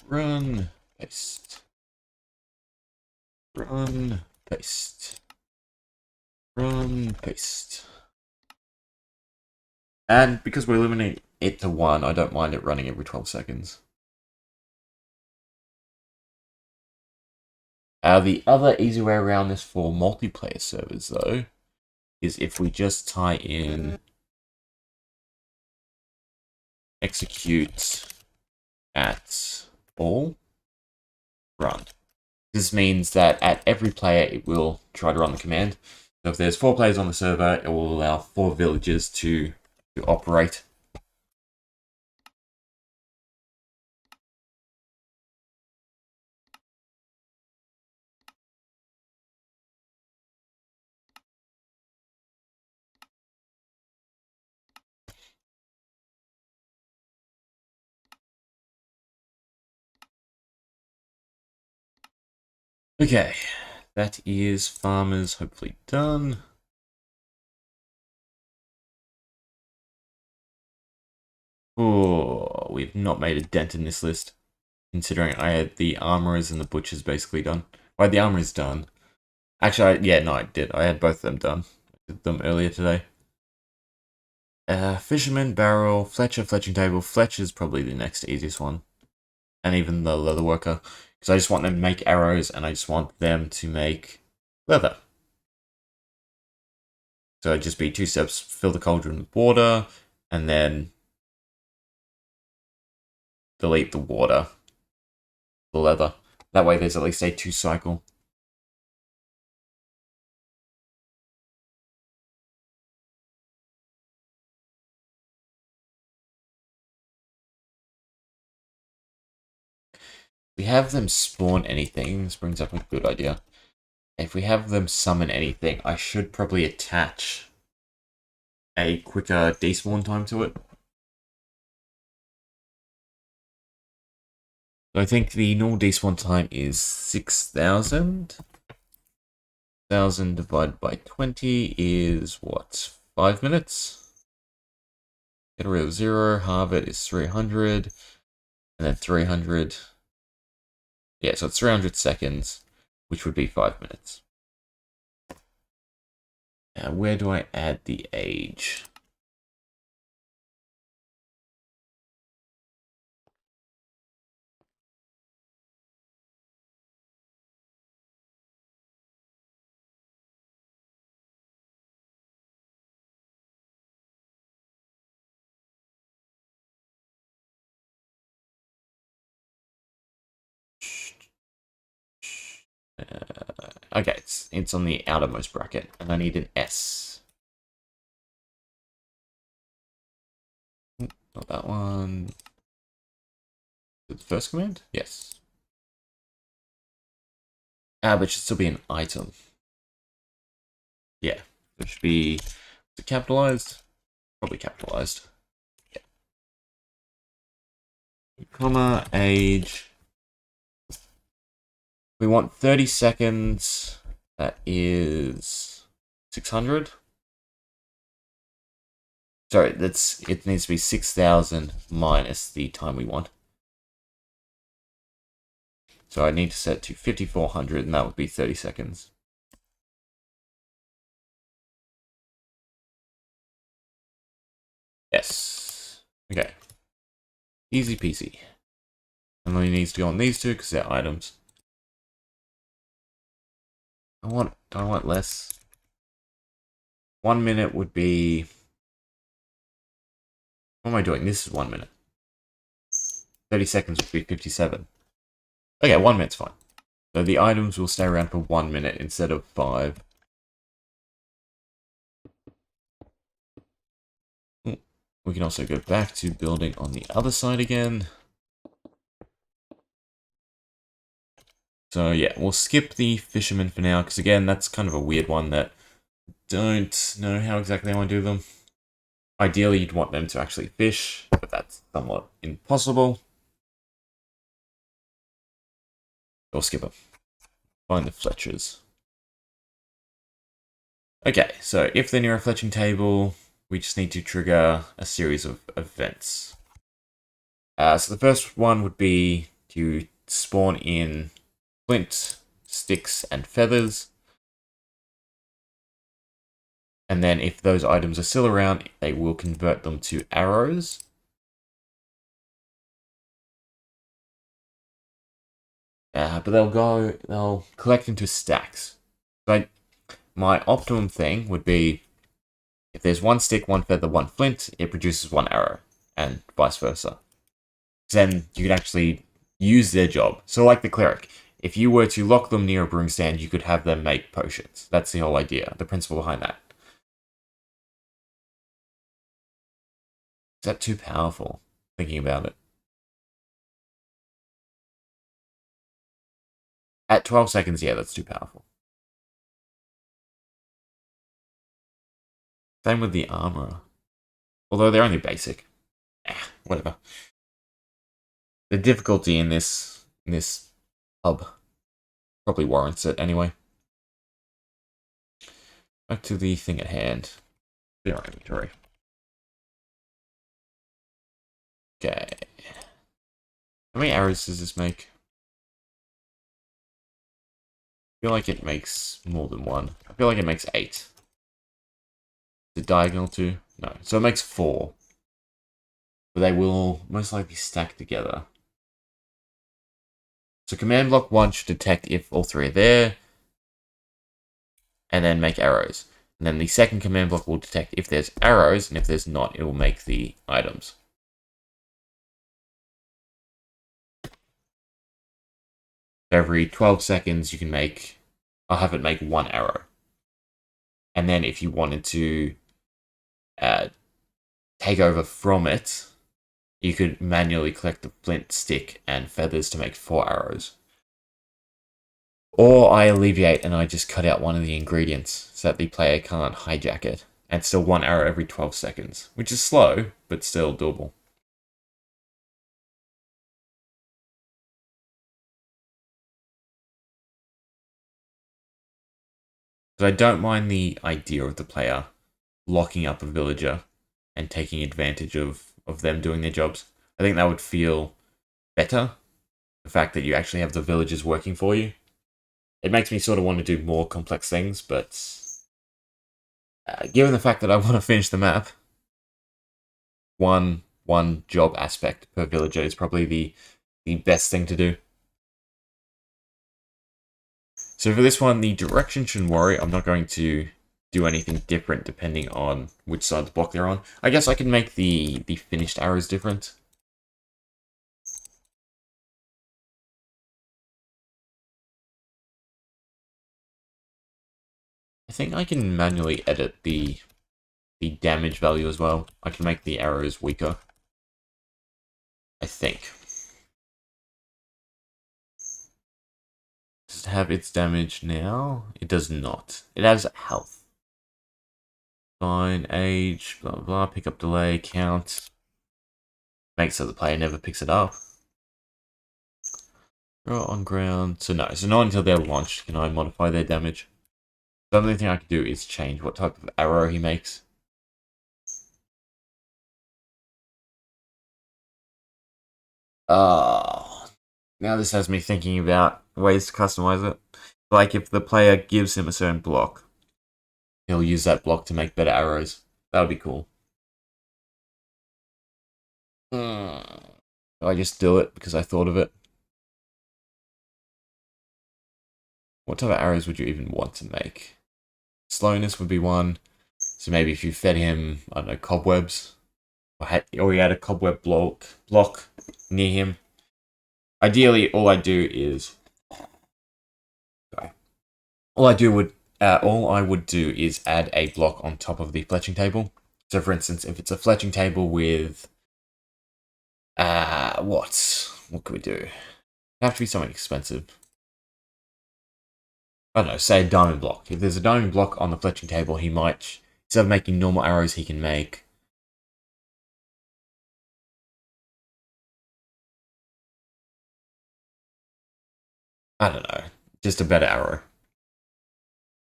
Run, paste. Run, paste. Run, paste. And because we're limiting it to 1, I don't mind it running every 12 seconds. The other easy way around this for multiplayer servers, though, is if we just tie in execute at all run. This means that at every player it will try to run the command. So if there's 4 players on the server, it will allow 4 villagers to operate. Okay, that is farmers hopefully done. Oh, we've not made a dent in this list, considering I had the armorers and the butchers basically done. Well, the armorers done. Actually, yeah, no, I did. I had both of them done. I did them earlier today. Fisherman, barrel, Fletcher, fletching table. Fletcher's probably the next easiest one. And even the leather worker. Because I just want them to make arrows, and I just want them to make leather. So it'd just be 2 steps, fill the cauldron with water, and then delete the water, the leather. That way there's at least a 2 cycle. we have them spawn anything, this brings up a good idea. If we have them summon anything, I should probably attach a quicker despawn time to it. So I think the normal despawn time is 6,000. 1,000 divided by 20 is what? 5 minutes? Get rid of 0, halve it is 300, and then 300. Yeah, so it's 300 seconds, which would be 5 minutes. Now, where do I add the age? Okay, it's on the outermost bracket, and I need an S. Not that one. The first command? Yes. But it should still be an item. Yeah, it should be, is it capitalized? Probably capitalized. Yeah. Comma, age. We want 30 seconds. That is 600. Sorry, it needs to be 6,000 minus the time we want. So I need to set to 5,400, and that would be 30 seconds. Yes. Okay. Easy peasy. And only needs to go on these two because they're items. Do I want less? 1 minute would be... What am I doing? This is 1 minute. 30 seconds would be 57. Okay, 1 minute's fine. So the items will stay around for 1 minute instead of 5. We can also go back to building on the other side again. So yeah, we'll skip the fisherman for now, because again, that's kind of a weird one that don't know how exactly I want to do them. Ideally, you'd want them to actually fish, but that's somewhat impossible. Or skip them. Find the fletchers. Okay, so if they're near a fletching table, we just need to trigger a series of events. So the first one would be to spawn in flint, sticks, and feathers. And then if those items are still around, they will convert them to arrows. But they'll collect into stacks. So my optimum thing would be, if there's 1 stick, 1 feather, 1 flint, it produces 1 arrow, and vice versa. Then you could actually use their job. So like the cleric, if you were to lock them near a brewing stand, you could have them make potions. That's the whole idea, the principle behind that. Is that too powerful, thinking about it? At 12 seconds, yeah, that's too powerful. Same with the armor. Although they're only basic. Whatever. The difficulty in this hub probably warrants it anyway. Back to the thing at hand. Clear our inventory. Okay. How many arrows does this make? I feel like it makes more than 1. I feel like it makes 8. Is it diagonal too? No. So it makes 4. But they will most likely stack together. So command block 1 should detect if all 3 are there, and then make arrows. And then the second command block will detect if there's arrows, and if there's not, it will make the items. Every 12 seconds, you can make... I'll have it make 1 arrow. And then if you wanted to take over from it, you could manually collect the flint, stick, and feathers to make 4 arrows. Or I alleviate and I just cut out one of the ingredients so that the player can't hijack it. And still 1 arrow every 12 seconds, which is slow, but still doable. So I don't mind the idea of the player locking up a villager and taking advantage of them doing their jobs. I think that would feel better. The fact that you actually have the villagers working for you. It makes me sort of want to do more complex things, but given the fact that I want to finish the map, one job aspect per villager is probably the best thing to do. So for this one, the direction shouldn't worry. I'm not going to do anything different depending on which side of the block they're on. I guess I can make the finished arrows different. I think I can manually edit the damage value as well. I can make the arrows weaker. I think. Does it have its damage now? It does not. It has health. Fine, age, blah blah blah, pick up delay, count. Makes so the player never picks it up. Throw it on ground. So no, so not until they're launched can I modify their damage. The only thing I can do is change what type of arrow he makes. Now this has me thinking about ways to customize it. Like if the player gives him a certain block, he'll use that block to make better arrows. That would be cool. I just do it because I thought of it. What type of arrows would you even want to make? Slowness would be one. So maybe if you fed him, I don't know, cobwebs, or he had a cobweb block near him. Ideally, all I would do is add a block on top of the fletching table. So for instance, if it's a fletching table with what could we do? It'd have to be something expensive. I don't know, say a diamond block. If there's a diamond block on the fletching table, he might, instead of making normal arrows, he can make I don't know, just a better arrow.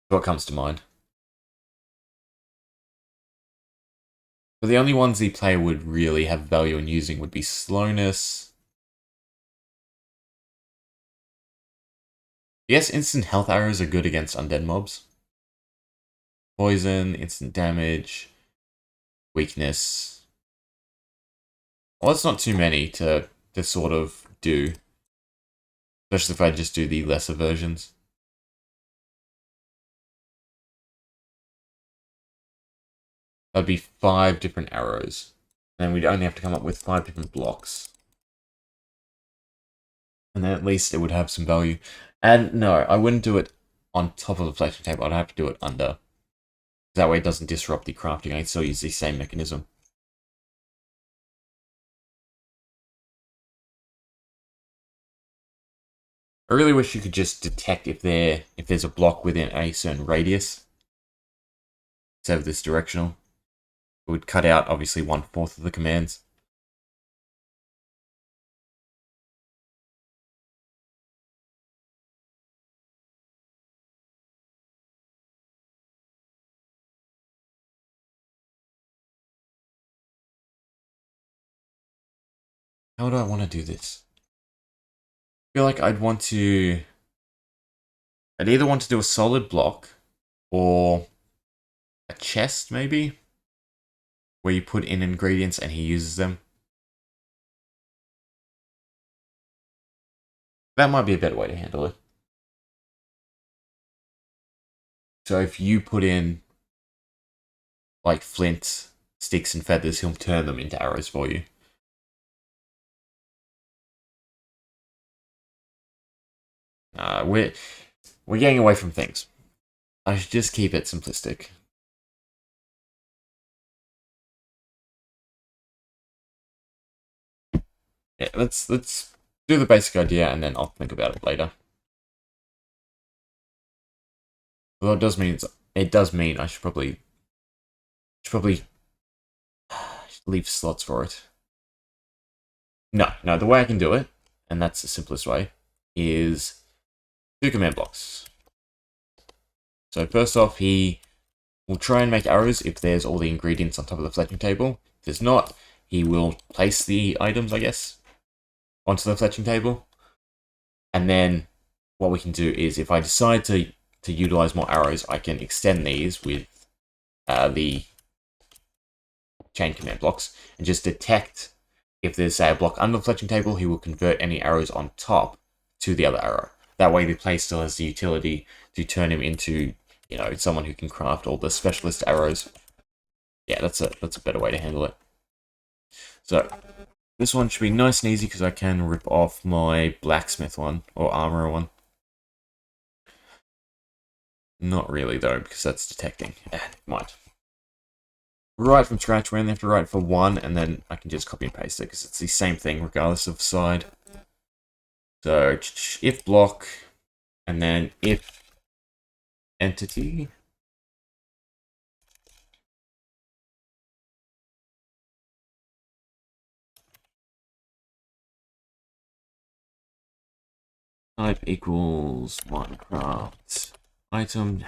What comes to mind. But the only ones the player would really have value in using would be slowness. Yes, instant health arrows are good against undead mobs. Poison, instant damage, weakness. Well, that's not too many to sort of do. Especially if I just do the lesser versions. That'd be 5 different arrows. And we'd only have to come up with 5 different blocks. And then at least it would have some value. And no, I wouldn't do it on top of the fletching table. I'd have to do it under. That way it doesn't disrupt the crafting. I can still use the same mechanism. I really wish you could just detect if there's a block within a certain radius. Instead of this directional. It would cut out, obviously, 1/4 of the commands. How do I want to do this? I feel like I'd either want to do a solid block or a chest, maybe, where you put in ingredients and he uses them. That might be a better way to handle it. So if you put in like flint, sticks, and feathers, he'll turn them into arrows for you. We're getting away from things. I should just keep it simplistic. Yeah, let's do the basic idea and then I'll think about it later. Although it does mean I should probably leave slots for it. No, the way I can do it, and that's the simplest way, is 2 command blocks. So first off, he will try and make arrows if there's all the ingredients on top of the fletching table. If there's not, he will place the items, I guess, onto the fletching table. And then what we can do is, if I decide to utilize more arrows, I can extend these with the chain command blocks and just detect if there's, say, a block under the fletching table, he will convert any arrows on top to the other arrow. That way the player still has the utility to turn him into, you know, someone who can craft all the specialist arrows. Yeah, that's a better way to handle it. So this one should be nice and easy because I can rip off my blacksmith one or armor one. Not really though, because that's detecting. Might. Write from scratch, we only have to write for 1, and then I can just copy and paste it, because it's the same thing regardless of side. So, if block, and then if entity. Type equals Minecraft item.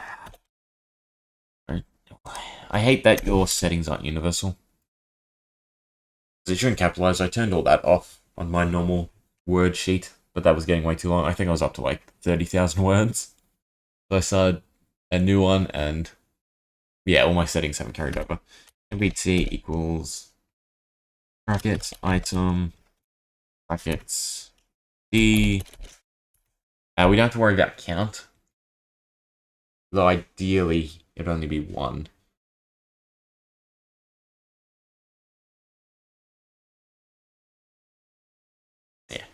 I hate that your settings aren't universal. It shouldn't capitalize. I turned all that off on my normal word sheet, but that was getting way too long. I think I was up to like 30,000 words. So I started a new one, and yeah, all my settings haven't carried over. MBT equals brackets item brackets D. We don't have to worry about count, though ideally it'd only be 1. Yeah.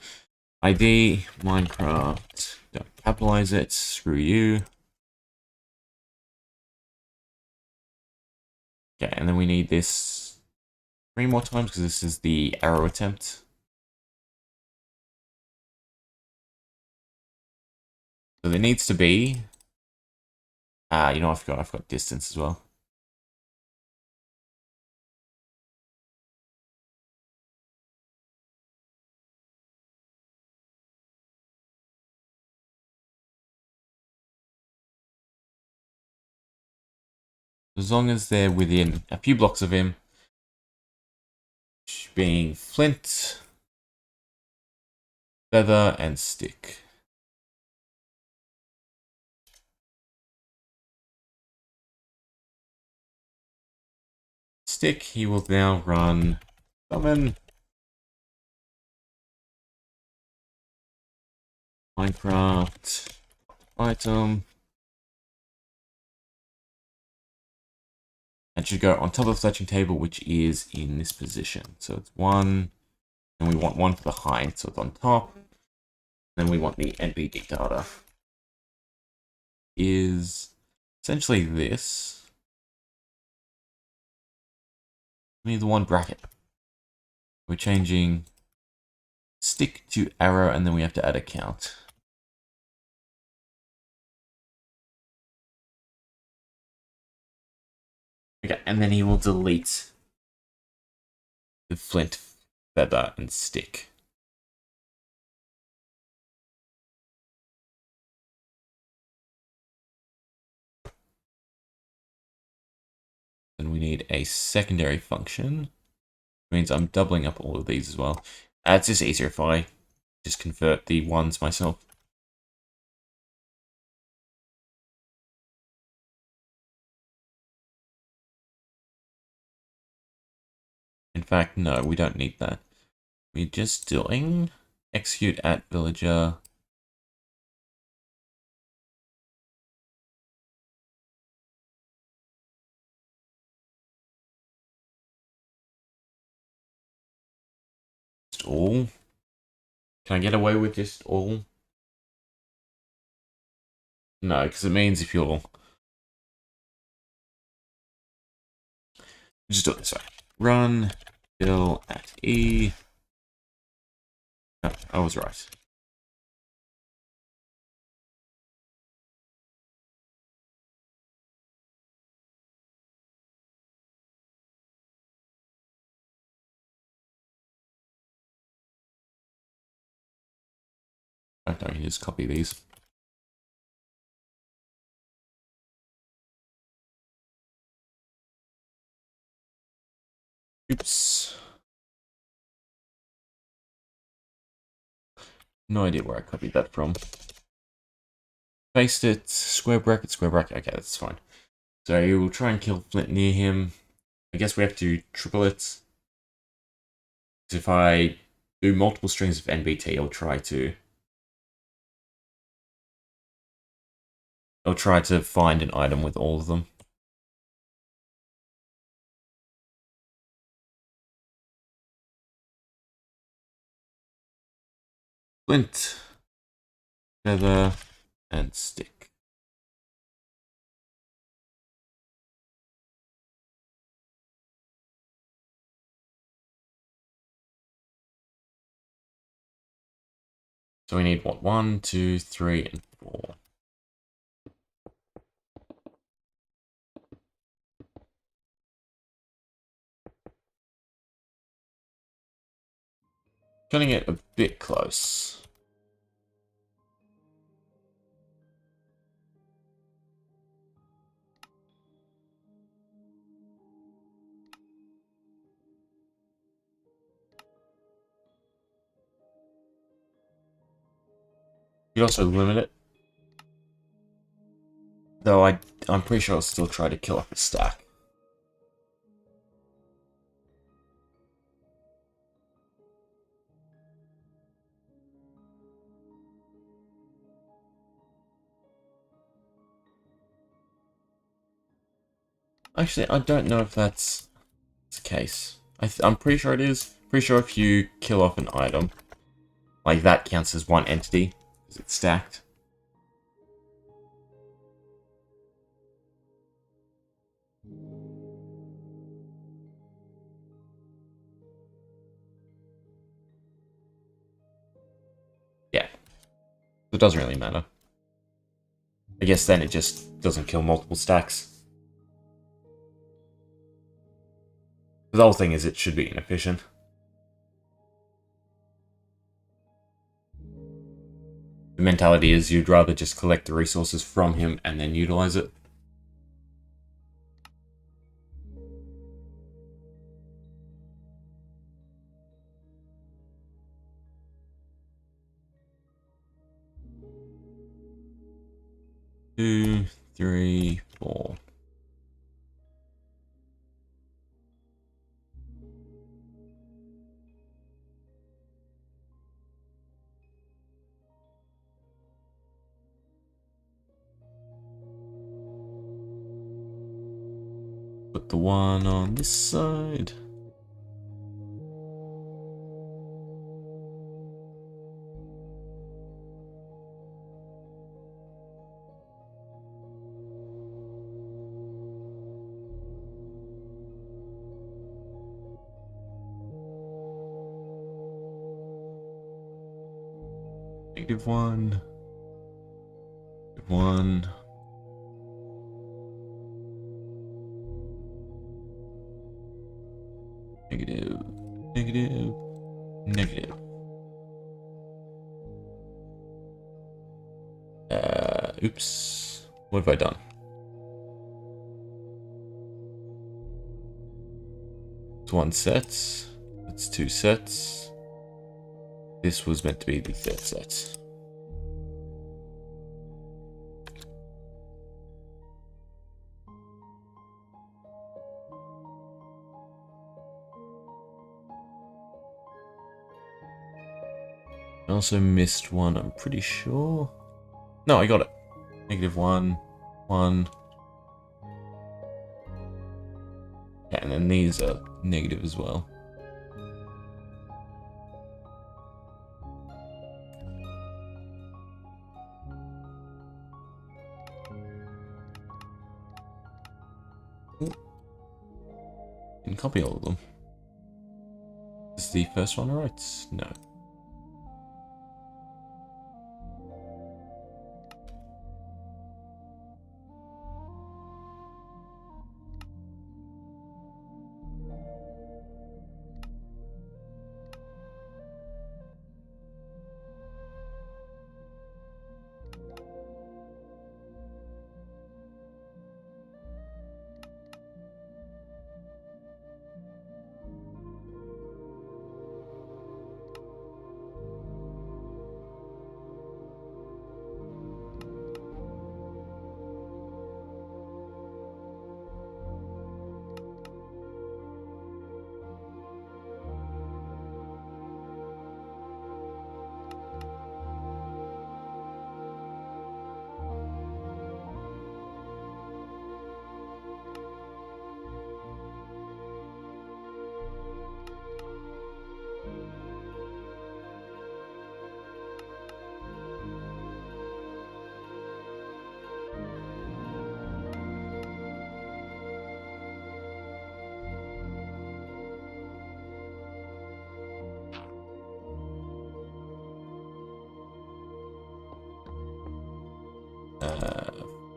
ID Minecraft. Don't capitalize it. Screw you. Okay, and then we need this 3 more times because this is the arrow attempt. So there needs to be. You know, I forgot distance as well. As long as they're within a few blocks of him, being flint, feather, and stick. Stick, he will now run summon Minecraft item. And should go on top of the fletching table, which is in this position. So it's 1, and we want 1 for the height, so it's on top. Then we want the NPD data. Is essentially this. We need the 1 bracket. We're changing stick to arrow, and then we have to add a count. Okay, and then he will delete the flint, feather, and stick. Then we need a secondary function. Which means I'm doubling up all of these as well. It's just easier if I just convert the 1s myself. In fact, no, we don't need that. We're just doing execute at villager. Just all. Can I get away with just all? No, because it means if you're... Just do it this way. Run, fill at E. No, I was right. I don't just copy these. Oops. No idea where I copied that from. Paste it, square bracket, square bracket. Okay, that's fine. So we'll try and kill Flint near him. I guess we have to triple it. If I do multiple strings of NBT, I'll try to find an item with all of them. Flint, feather, and stick. So we need what? 1, 2, 3, and 4. Cutting it a bit close. You could also limit it. Though I'm pretty sure I'll still try to kill up a stack. Actually, I don't know if that's the case. I'm pretty sure it is. Pretty sure if you kill off an item, like that counts as one entity, because it's stacked. Yeah. It doesn't really matter. I guess then it just doesn't kill multiple stacks. The whole thing is it should be inefficient. The mentality is you'd rather just collect the resources from him and then utilize it. Two, three, four. Put the one on this side. -1. -1. Negative. Negative. Negative. Oops. What have I done? It's one set. That's two sets. This was meant to be the third set. I also missed one, I'm pretty sure. No, I got it. -1, 1. Yeah, and then these are negative as well. Didn't copy all of them. Is the first one alright? No.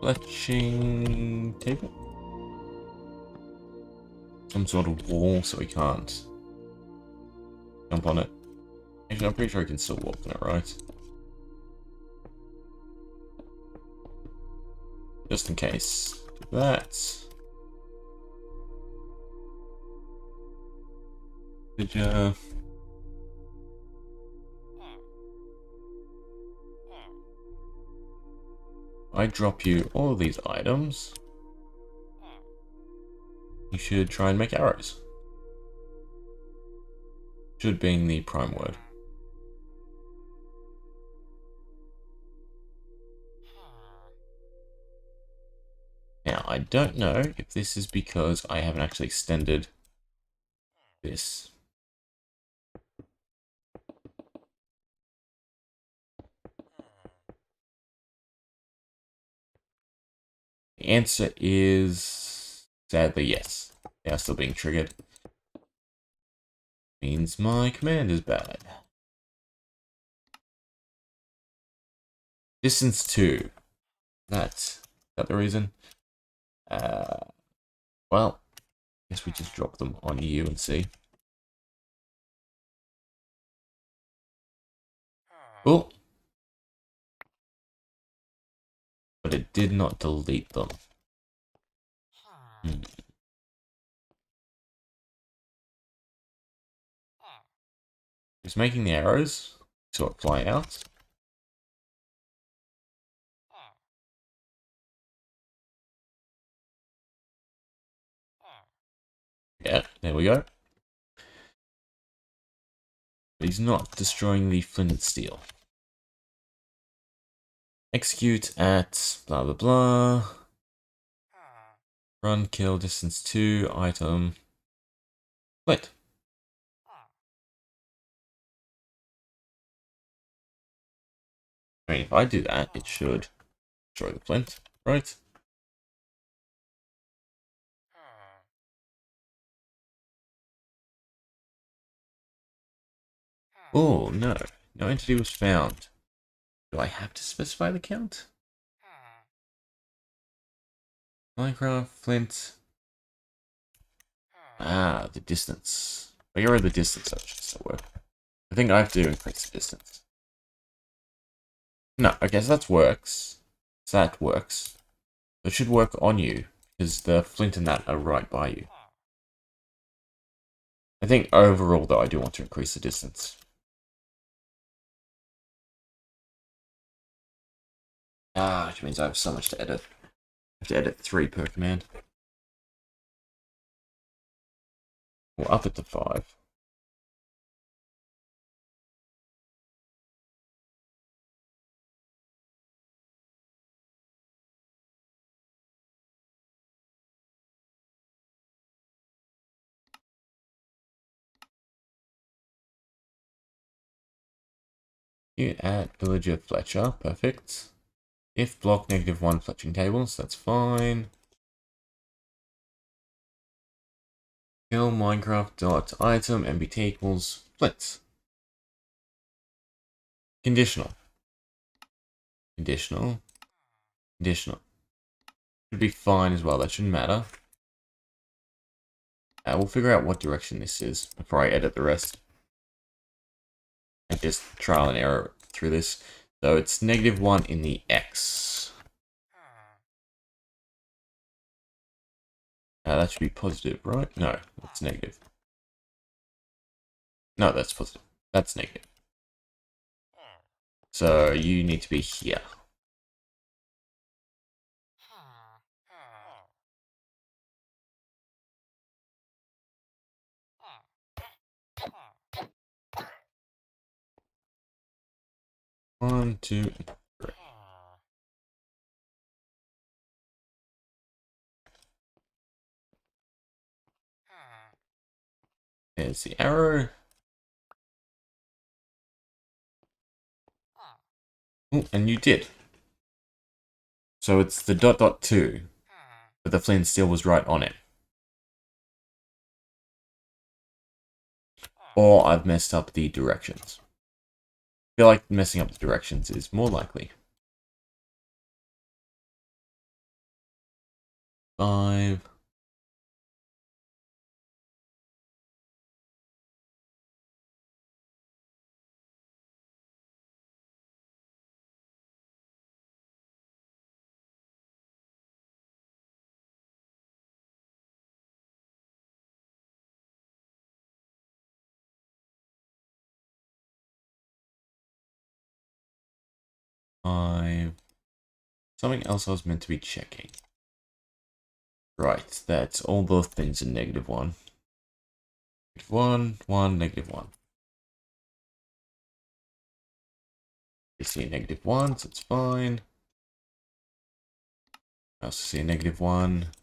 Fletching table? Some sort of wall so we can't jump on it. Actually, I'm pretty sure I can still walk on it, right? Just in case. Do that. Did you... I drop you all of these items. You should try and make arrows. Should being the prime word. Now, I don't know if this is because I haven't actually extended this. The answer is sadly yes. They are still being triggered. Means my command is bad. Distance 2. That's that the reason? Well, I guess we just drop them on you and see. Oh! But it did not delete them. Just making the arrows to fly out. Yeah, there we go. But he's not destroying the flint and steel. Execute at blah blah blah. Run, kill, distance 2, item. Flint. I mean, if I do that, it should destroy the flint, right? Oh, no. No entity was found. Do I have to specify the count? Minecraft, flint. Ah, the distance. I get rid of the distance, that should still work. I think I have to increase the distance. No, okay, so that works. So that works. It should work on you, because the flint and that are right by you. I think overall, though, I do want to increase the distance. Ah, which means I have so much to edit. I have to edit 3 per command. We'll up it to 5. You add villager Fletcher, perfect. If block -1 fletching tables, that's fine. Kill Minecraft dot item MBT equals flint. Conditional. Conditional. Conditional. Should be fine as well, that shouldn't matter. We'll figure out what direction this is before I edit the rest. And just trial and error through this. So it's -1 in the X. That should be positive, right? No, that's negative. No, that's positive. That's negative. So you need to be here. One, two, three. There's the arrow. Ooh, and you did. So it's the .2, but the flint and steel was right on it. Or I've messed up the directions. I feel like messing up the directions is more likely. 5. Something else I was meant to be checking. Right, that's all the things in -1. -1, 1, -1. You see a -1, so it's fine. I also see a -1.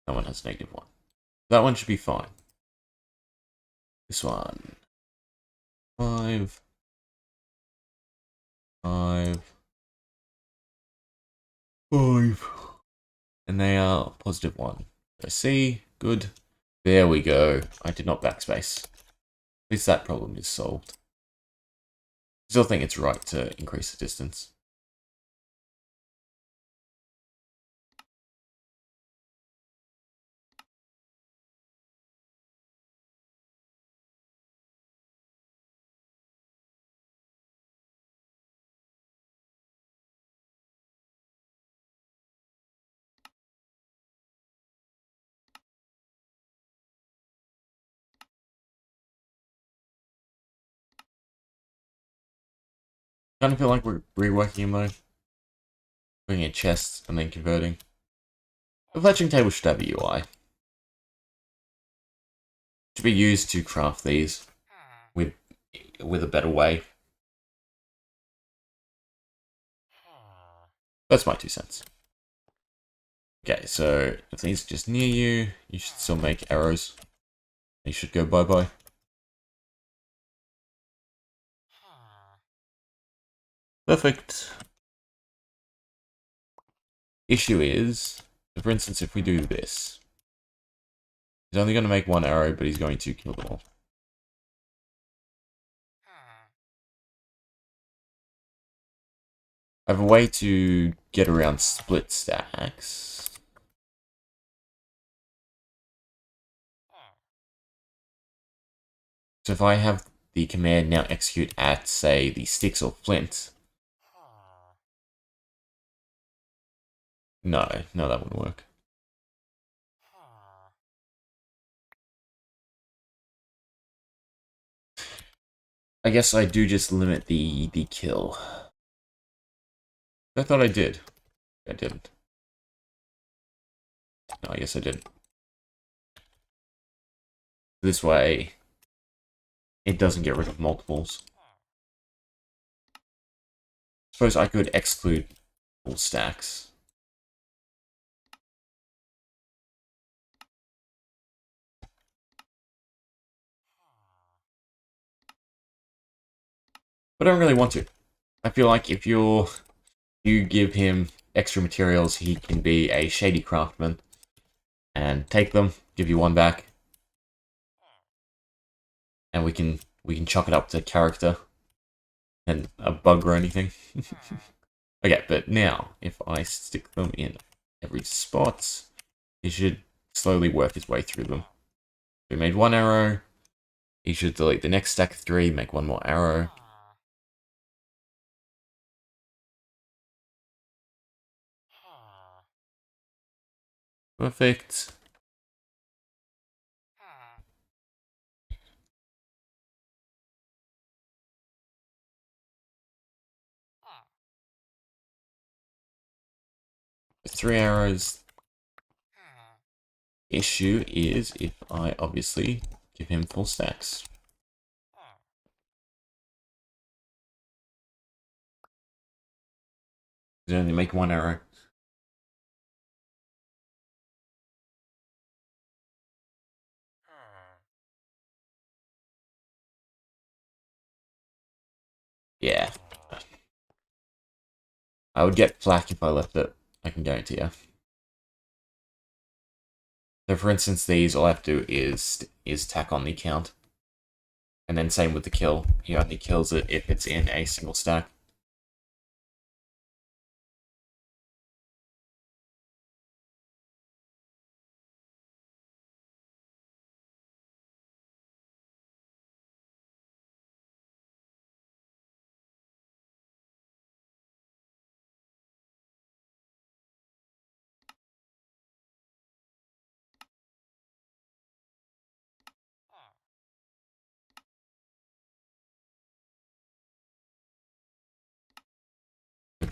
That one has -1. That one should be fine. This one. 5. 5. 5. And they are +1. I see. Good. There we go. I did not backspace. At least that problem is solved. Still think it's right to increase the distance. Kind of feel like we're reworking him though. Putting in chests and then converting. The fletching table should have a UI. Should be used to craft these with a better way. That's my 2 cents. Okay, so if these are just near you, you should still make arrows. You should go bye-bye. Perfect. Issue is, for instance, if we do this, he's only going to make 1 arrow, but he's going to kill them all. I have a way to get around split stacks. So if I have the command now execute at, say, the sticks or flint. No, that wouldn't work. I guess I do just limit the kill. I thought I did. I didn't. No, I guess I didn't. This way, it doesn't get rid of multiples. Suppose I could exclude all stacks. But I don't really want to. I feel like if you give him extra materials, he can be a shady craftsman and take them, give you 1 back, and we can chalk it up to character and a bug or anything. Okay, but now if I stick them in every spot, he should slowly work his way through them. We made 1 arrow. He should delete the next stack of 3, make 1 more arrow. Perfect. With 3 arrows. Issue is if I obviously give him full stacks. He's only make 1 arrow. Yeah. I would get flack if I left it, I can guarantee you. So for instance, these, all I have to do is tack on the count. And then same with the kill. He only kills it if it's in a single stack.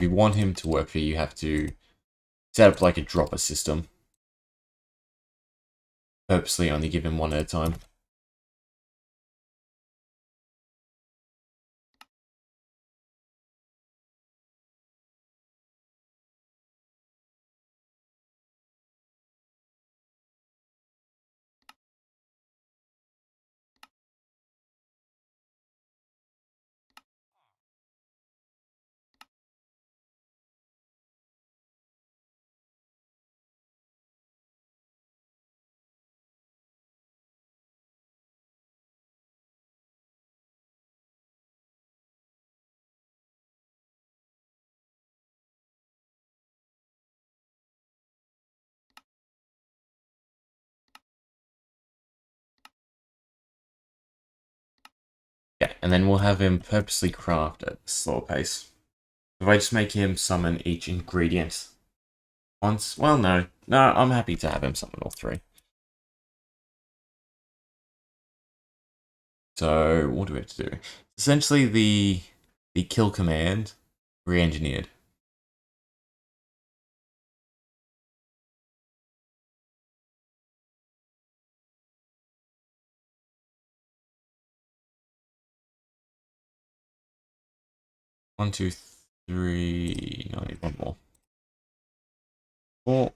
you want him to work for you, you have to set up like a dropper system. Purposely only give him one at a time. Yeah, and then we'll have him purposely craft at a slower pace. If I just make him summon each ingredient once, well, no, I'm happy to have him summon all three. So what do we have to do? Essentially, the kill command re-engineered. One, two, three. No, I need one more. Four.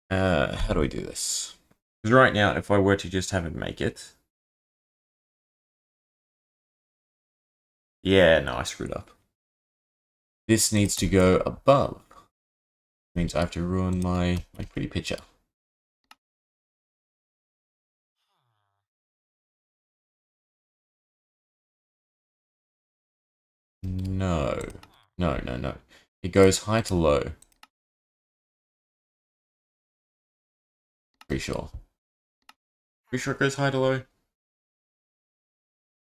How do I do this? Because right now, if I were to just have him make it, yeah, no, I screwed up. This needs to go above. Means I have to ruin my pretty picture. No. No, no, no. It goes high to low. Pretty sure. Pretty sure it goes high to low. So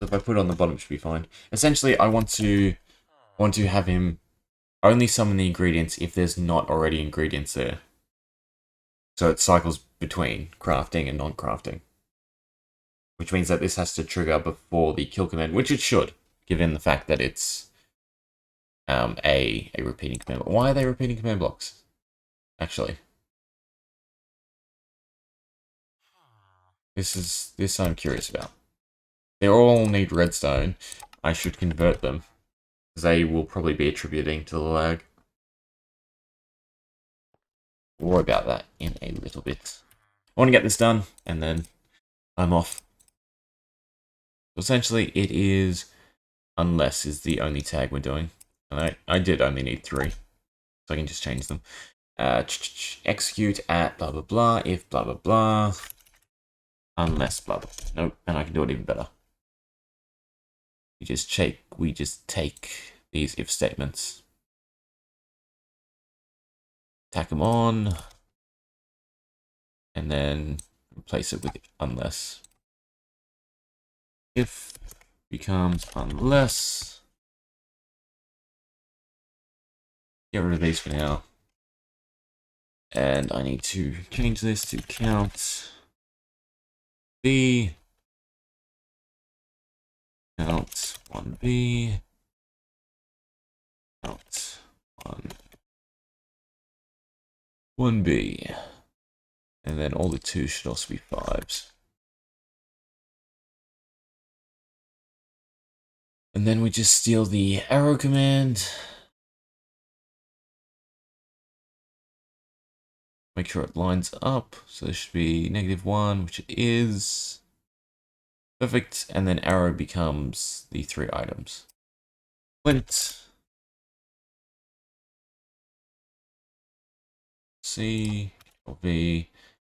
if I put it on the bottom, it should be fine. Essentially, I want to have him only summon the ingredients if there's not already ingredients there. So it cycles between crafting and non-crafting. Which means that this has to trigger before the kill command, which it should, given the fact that it's a repeating command block. Why are they repeating command blocks? Actually. This I'm curious about. They all need redstone. I should convert them, because they will probably be attributing to the lag. We'll worry about that in a little bit. I want to get this done, and then I'm off. So essentially, it is unless is the only tag we're doing. And I did only need 3, so I can just change them. Execute at blah blah blah, if blah blah blah, unless blah blah. Nope, and I can do it even better. We just take these if statements, tack them on, and then replace it with unless. If becomes unless. Get rid of these for now. And I need to change this to count B, count 1B, count 1B, and then all the 2s should also be 5s. And then we just steal the arrow command. Make sure it lines up. So there should be -1, which it is. Perfect. And then arrow becomes the 3 items. Flint. C or V.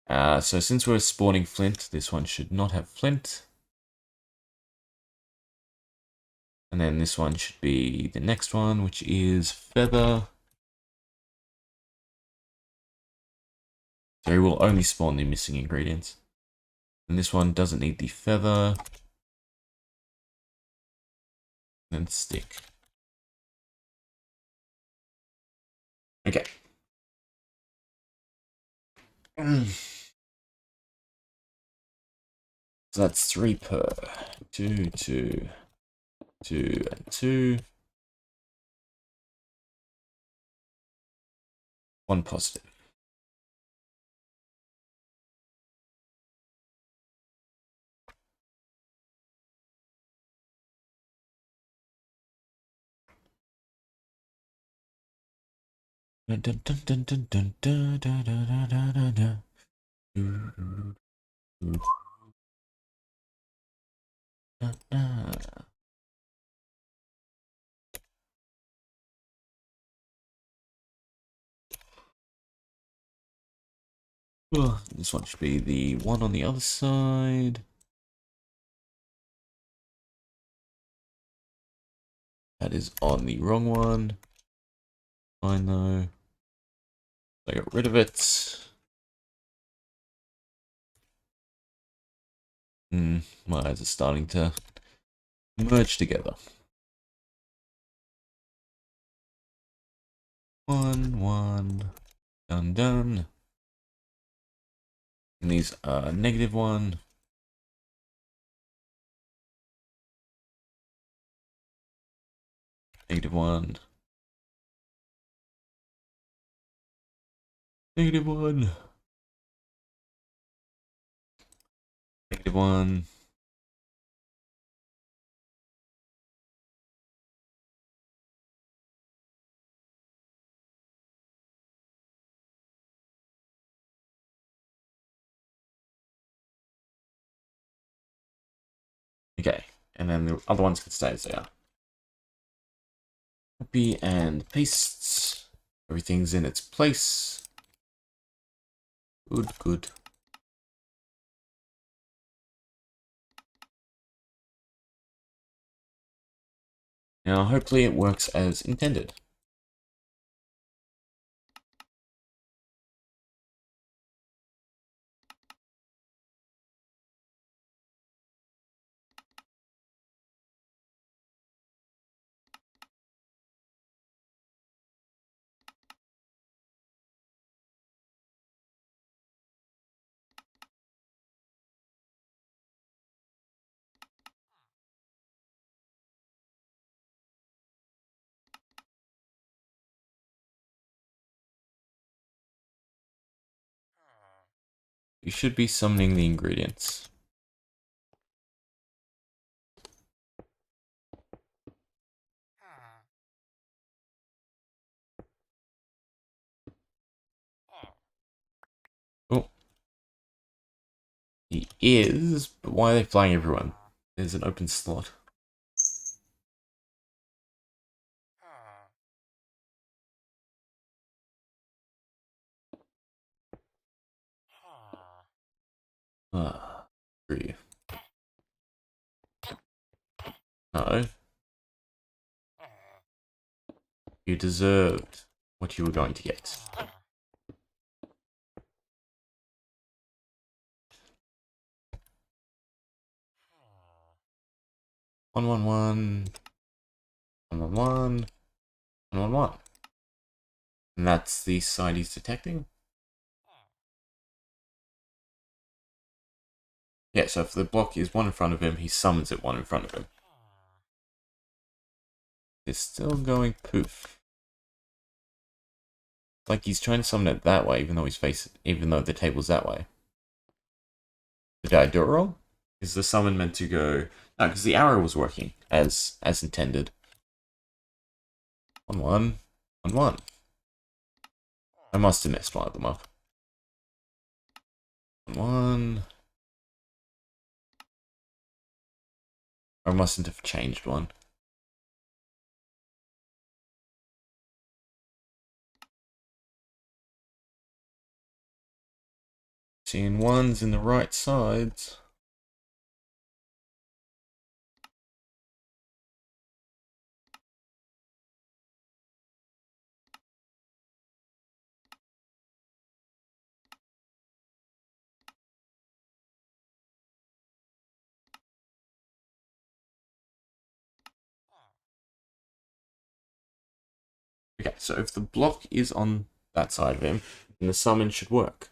So since we're spawning flint, this one should not have flint. And then this one should be the next one, which is feather. So we will only spawn the missing ingredients. And this one doesn't need the feather. And then stick. Okay. So that's 3 per. 2, 2. 2 and 2. 1 positive. Dun, dun, dun, dun, dun, dun, dun, dun, dun, dun, dun, dun. This one should be the one on the other side. That is on the wrong one. Fine though. I got rid of it. My eyes are starting to merge together. 1, 1. Done, done. And these are -1. -1. -1. -1. Okay, and then the other ones can stay as they are. Copy and paste. Everything's in its place. Good, good. Now, hopefully it works as intended. You should be summoning the ingredients. Oh. He is, but why are they flying everyone? There's an open slot. Screw you. No. You deserved what you were going to get. One, 1, 1. 1, 1, 1. 1, 1, 1. And that's the side he's detecting. Yeah, so if the block is 1 in front of him, he summons it 1 in front of him. It's still going poof. Like he's trying to summon it that way, even though the table's that way. Did I do it wrong? Is the summon meant to go? No, because the arrow was working as intended. 1, 1. 1, 1. I must have messed one of them up. 1, 1. I mustn't have changed one. Seeing ones in the right sides. Okay, so if the block is on that side of him, then the summon should work.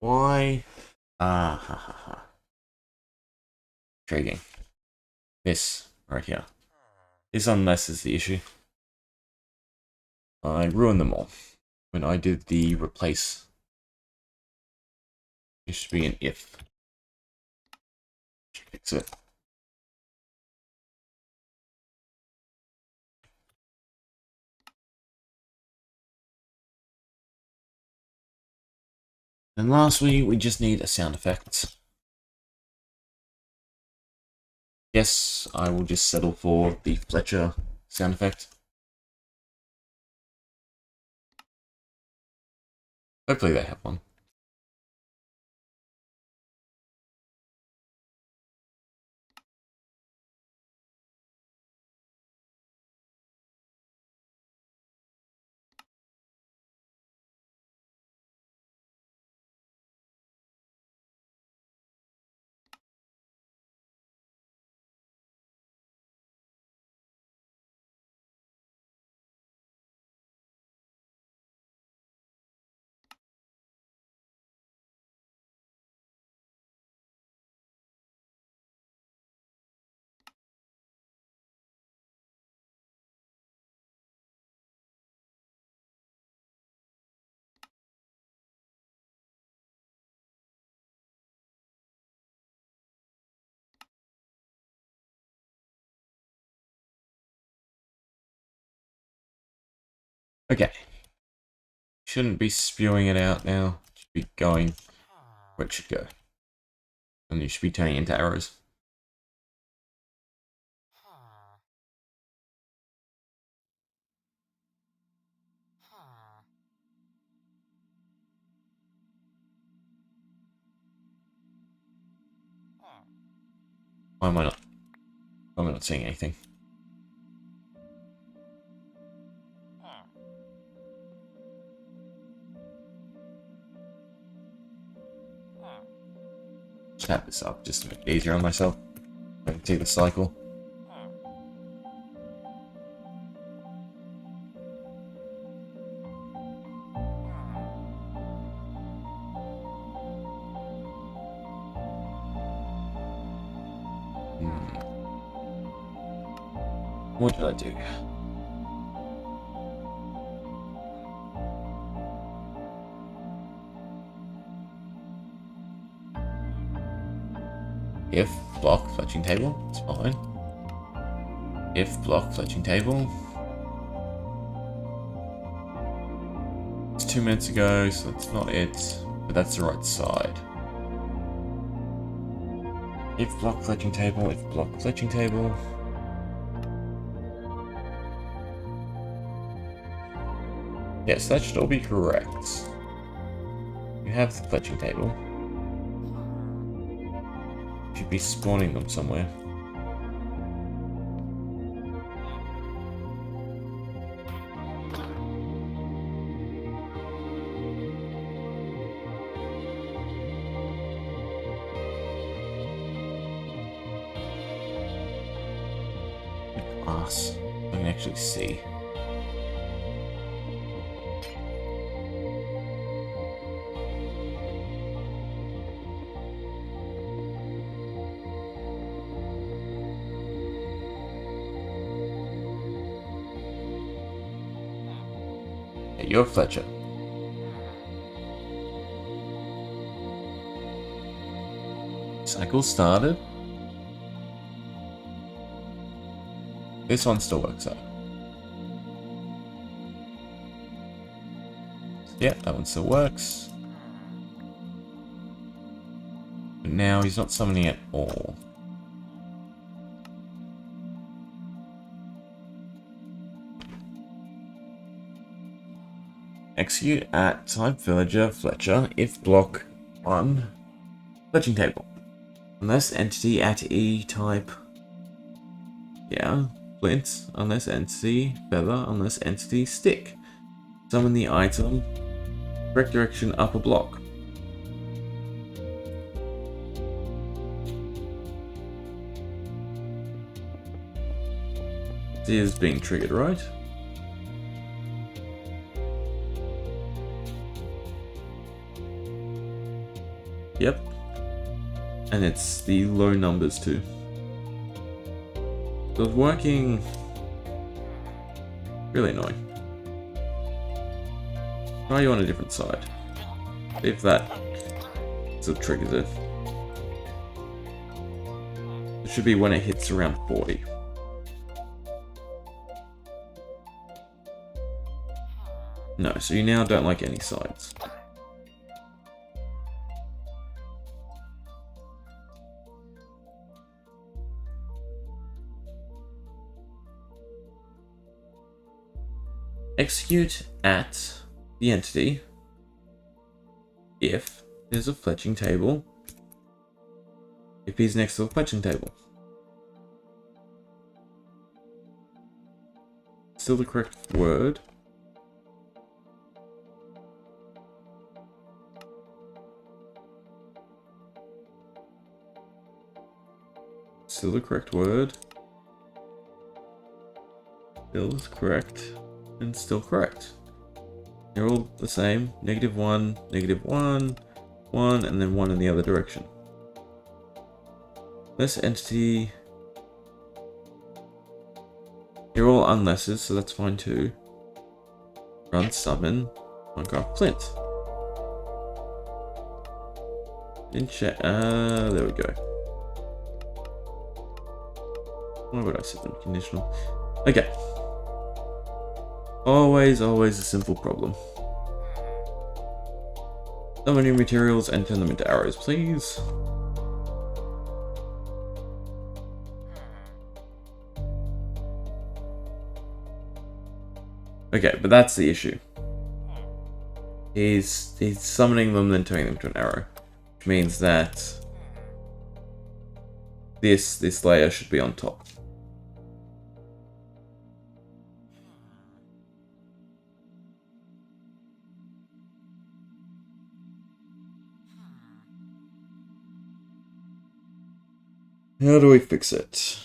Why? Ah, ha, ha, ha. Intriguing. This, right here. This unless is the issue. I ruined them all when I did the replace. It should be an if. Should fix it. And lastly, we just need a sound effect. Yes, I will just settle for the Fletcher sound effect. Hopefully they have one. Okay. Shouldn't be spewing it out now. Should be going where it should go. And you should be turning into arrows. Why am I not? Why am I not seeing anything? Tap this up just to make it easier on myself. I can see the cycle. What did I do? If block fletching table, it's fine. If block fletching table. It's 2 minutes ago, so that's not it. But that's the right side. If block fletching table, if block fletching table. Yes, that should all be correct. You have the fletching table. You should be spawning them somewhere. Glass. I can actually see. You're Fletcher. Cycle started. This one still works out. Yeah, that one still works. But now he's not summoning at all. Execute at type villager Fletcher if block 1 fletching table. Unless entity at E type. Yeah, flint. Unless entity feather. Unless entity stick. Summon the item. Correct direction upper block. This is being triggered, right? Yep. And it's the low numbers too. So it's working really annoying. Try you on a different side. See if that sort of triggers it. It should be when it hits around 40. No, so you now don't like any sides. Execute at the entity if there's a fletching table, if he's next to a fletching table. Still the correct word. Still the correct word. Still is correct. And still correct. They're all the same. -1, -1, 1, and then 1 in the other direction. This entity. They're all unlesses, so that's fine too. Run summon Minecraft Flint. There we go. Why would I set them conditional? Okay. Always a simple problem. Summon new materials and turn them into arrows, please. Okay, but that's the issue. He's summoning them, then turning them to an arrow. Which means that this layer should be on top. How do we fix it?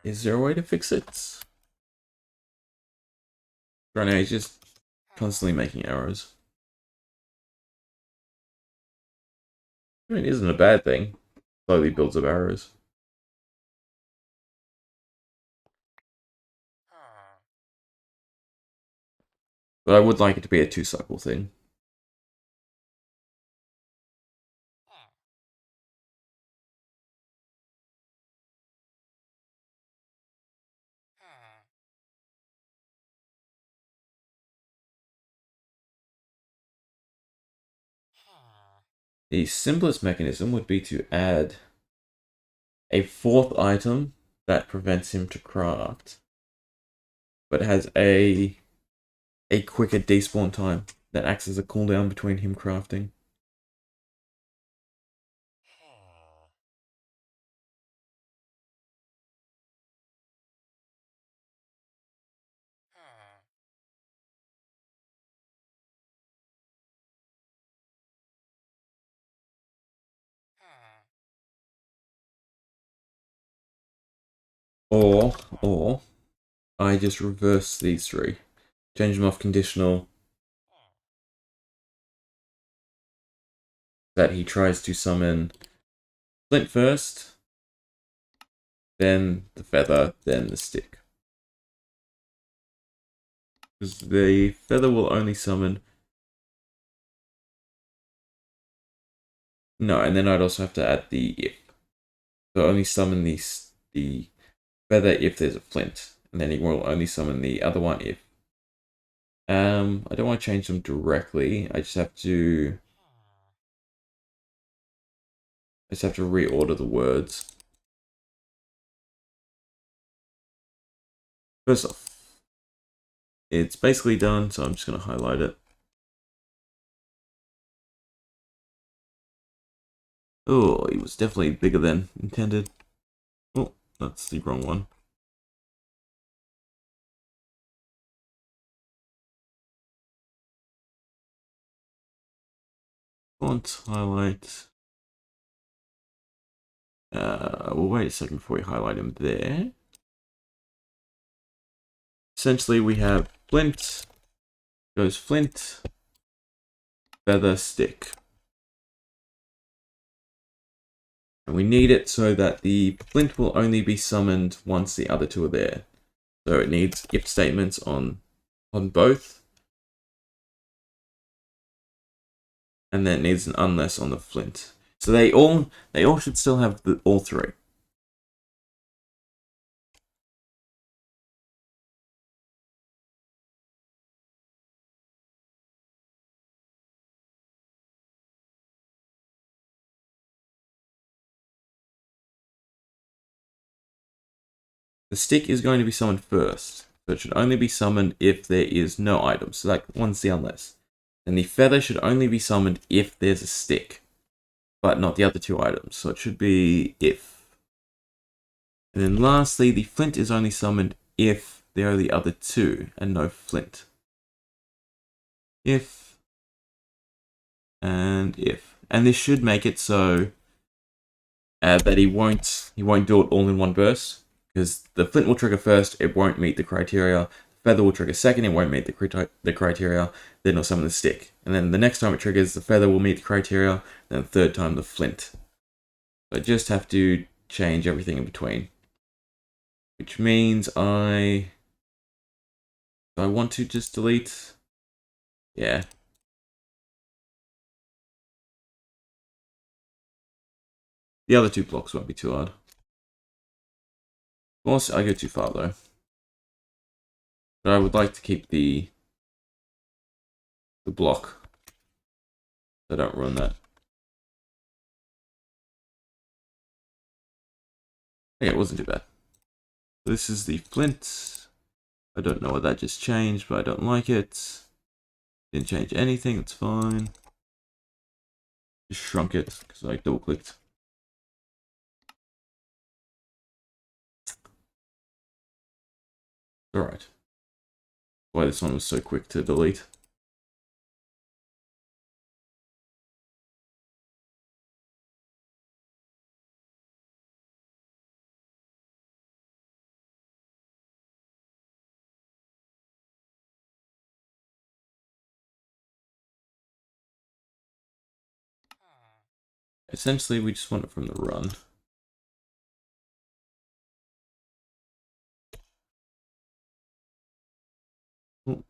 Is there a way to fix it? Right now he's just constantly making arrows. I mean, it isn't a bad thing. Slowly builds up arrows. But I would like it to be a 2-cycle thing. The simplest mechanism would be to add a 4th item that prevents him to craft, but has a quicker despawn time that acts as a cooldown between him crafting. Or I just reverse these 3. Change them off conditional. That he tries to summon Flint first, then the feather, then the stick. Because the feather will only summon... No, and then I'd also have to add the if. So only summon the feather if there's a flint. And then he will only summon the other one if. I don't want to change them directly. I just have to reorder the words. First off, it's basically done, so I'm just going to highlight it. Oh, he was definitely bigger than intended. Oh, that's the wrong one. Font, highlight. We'll wait a second before we highlight him there. essentially we have flint, goes flint, feather, stick. And we need it so that the flint will only be summoned once the other two are there. So it needs if statements on both. And then it needs an unless on the flint. So they all should still have all three. The stick is going to be summoned first. So it should only be summoned if there is no item. So like one's the unless. And the feather should only be summoned if there's a stick. But not the other two items. So it should be if. And then lastly, the flint is only summoned if there are the other two and no flint. If. And if. And this should make it so that he won't do it all in one burst. Because the flint will trigger first, it won't meet the criteria. Feather will trigger second, it won't meet the criteria. Then it'll summon the stick. And then the next time it triggers, the feather will meet the criteria. Then the third time, the flint. So I just have to change everything in between. Which means I want to just delete. Yeah. The other two blocks won't be too hard. Of course, I go too far though. But I would like to keep the block. So I don't ruin that. Yeah, it wasn't too bad. So this is the flint. I don't know what that just changed, but I don't like it. Didn't change anything, it's fine. Just shrunk it because I double clicked. Alright. Why this one was so quick to delete. Essentially, we just want it from the run.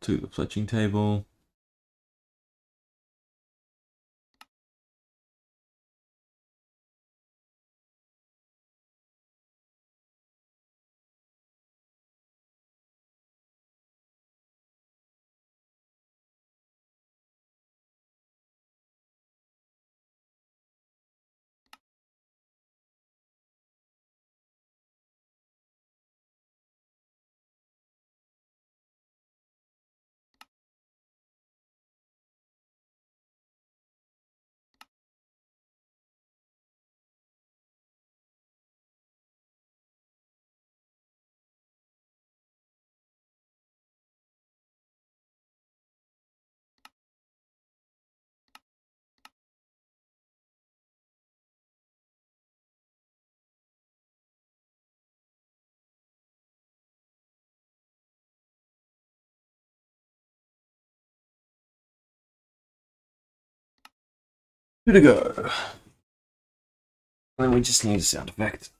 To the fletching table. Good to go. And we just need a sound effect.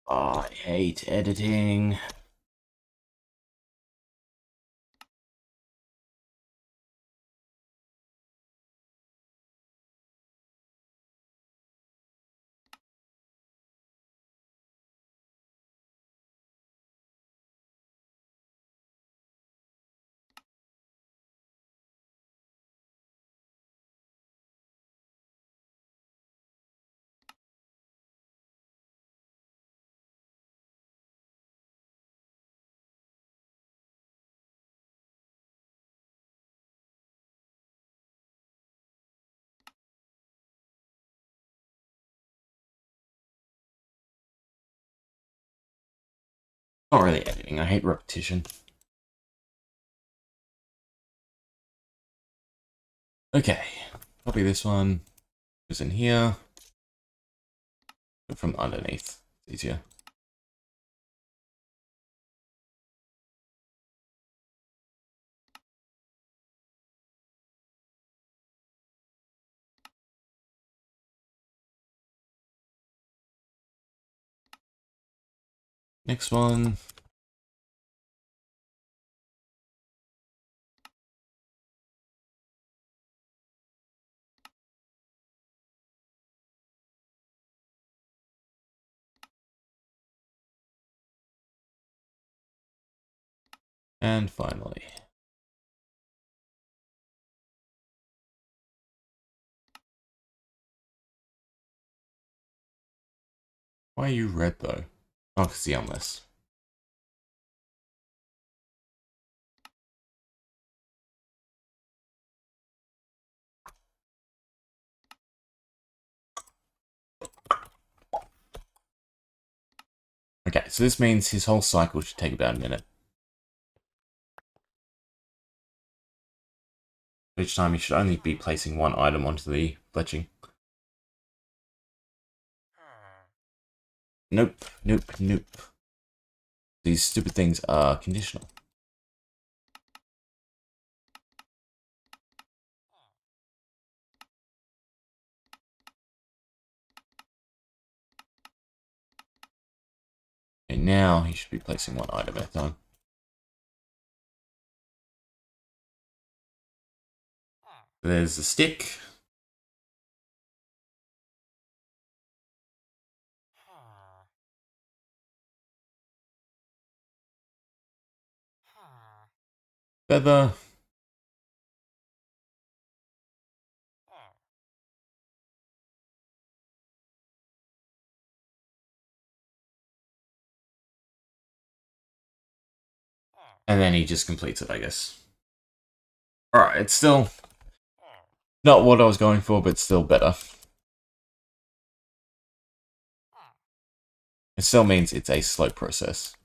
Oh, I hate editing. Not really editing, I hate repetition. Okay, copy this one. Goes in here. From underneath. It's easier. Next one. And finally. Why are you red though? Oh, because the endless. Okay, so this means his whole cycle should take about a minute. Each time you should only be placing one item onto the fletching. Nope, nope, nope. These stupid things are conditional. Okay, now he should be placing one item at a time. There's the stick. Feather. And then he just completes it, I guess. Alright, it's still not what I was going for, but still better. It still means it's a slow process.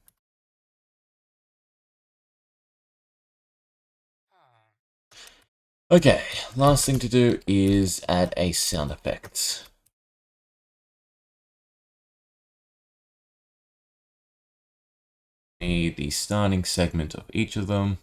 Okay, last thing to do is add a sound effect. Need the starting segment of each of them.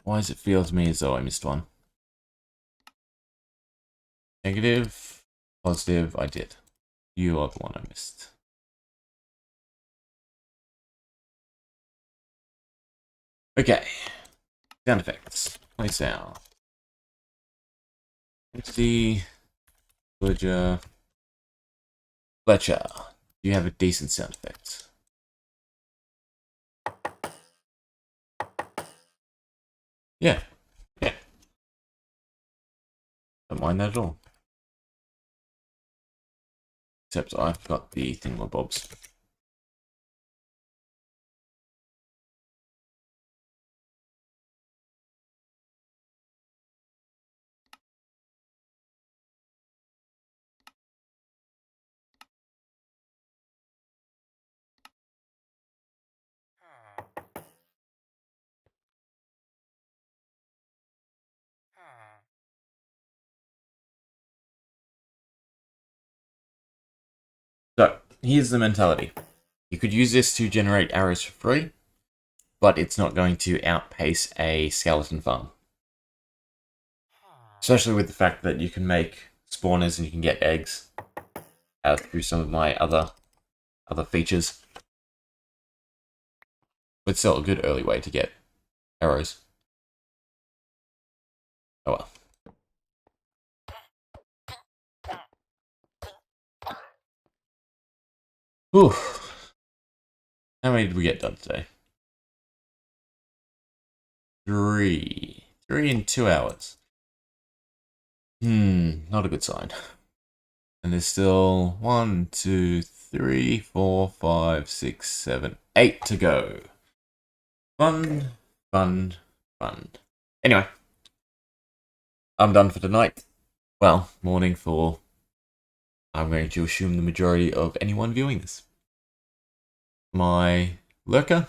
Why does it feel to me as though I missed one? Negative, positive, I did. You are the one I missed. Okay, sound effects. Play sound. Entity, Fletcher. Fletcher, you have a decent sound effect. Yeah, yeah. Don't mind that at all. Except I've got the thingamabobs. So, here's the mentality. You could use this to generate arrows for free, but it's not going to outpace a skeleton farm. Especially with the fact that you can make spawners and you can get eggs through some of my other features. But still a good early way to get arrows. Oh well. Whew. How many did we get done today? 3. 3 in 2 hours. Not a good sign. And there's still 1, 2, 3, 4, 5, 6, 7, 8 to go. Fun, fun, fun. Anyway, I'm done for tonight. Well, morning for, I'm going to assume, the majority of anyone viewing this. My lurker,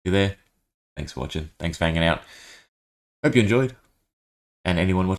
you there? Thanks for watching. Thanks for hanging out. Hope you enjoyed. And anyone watching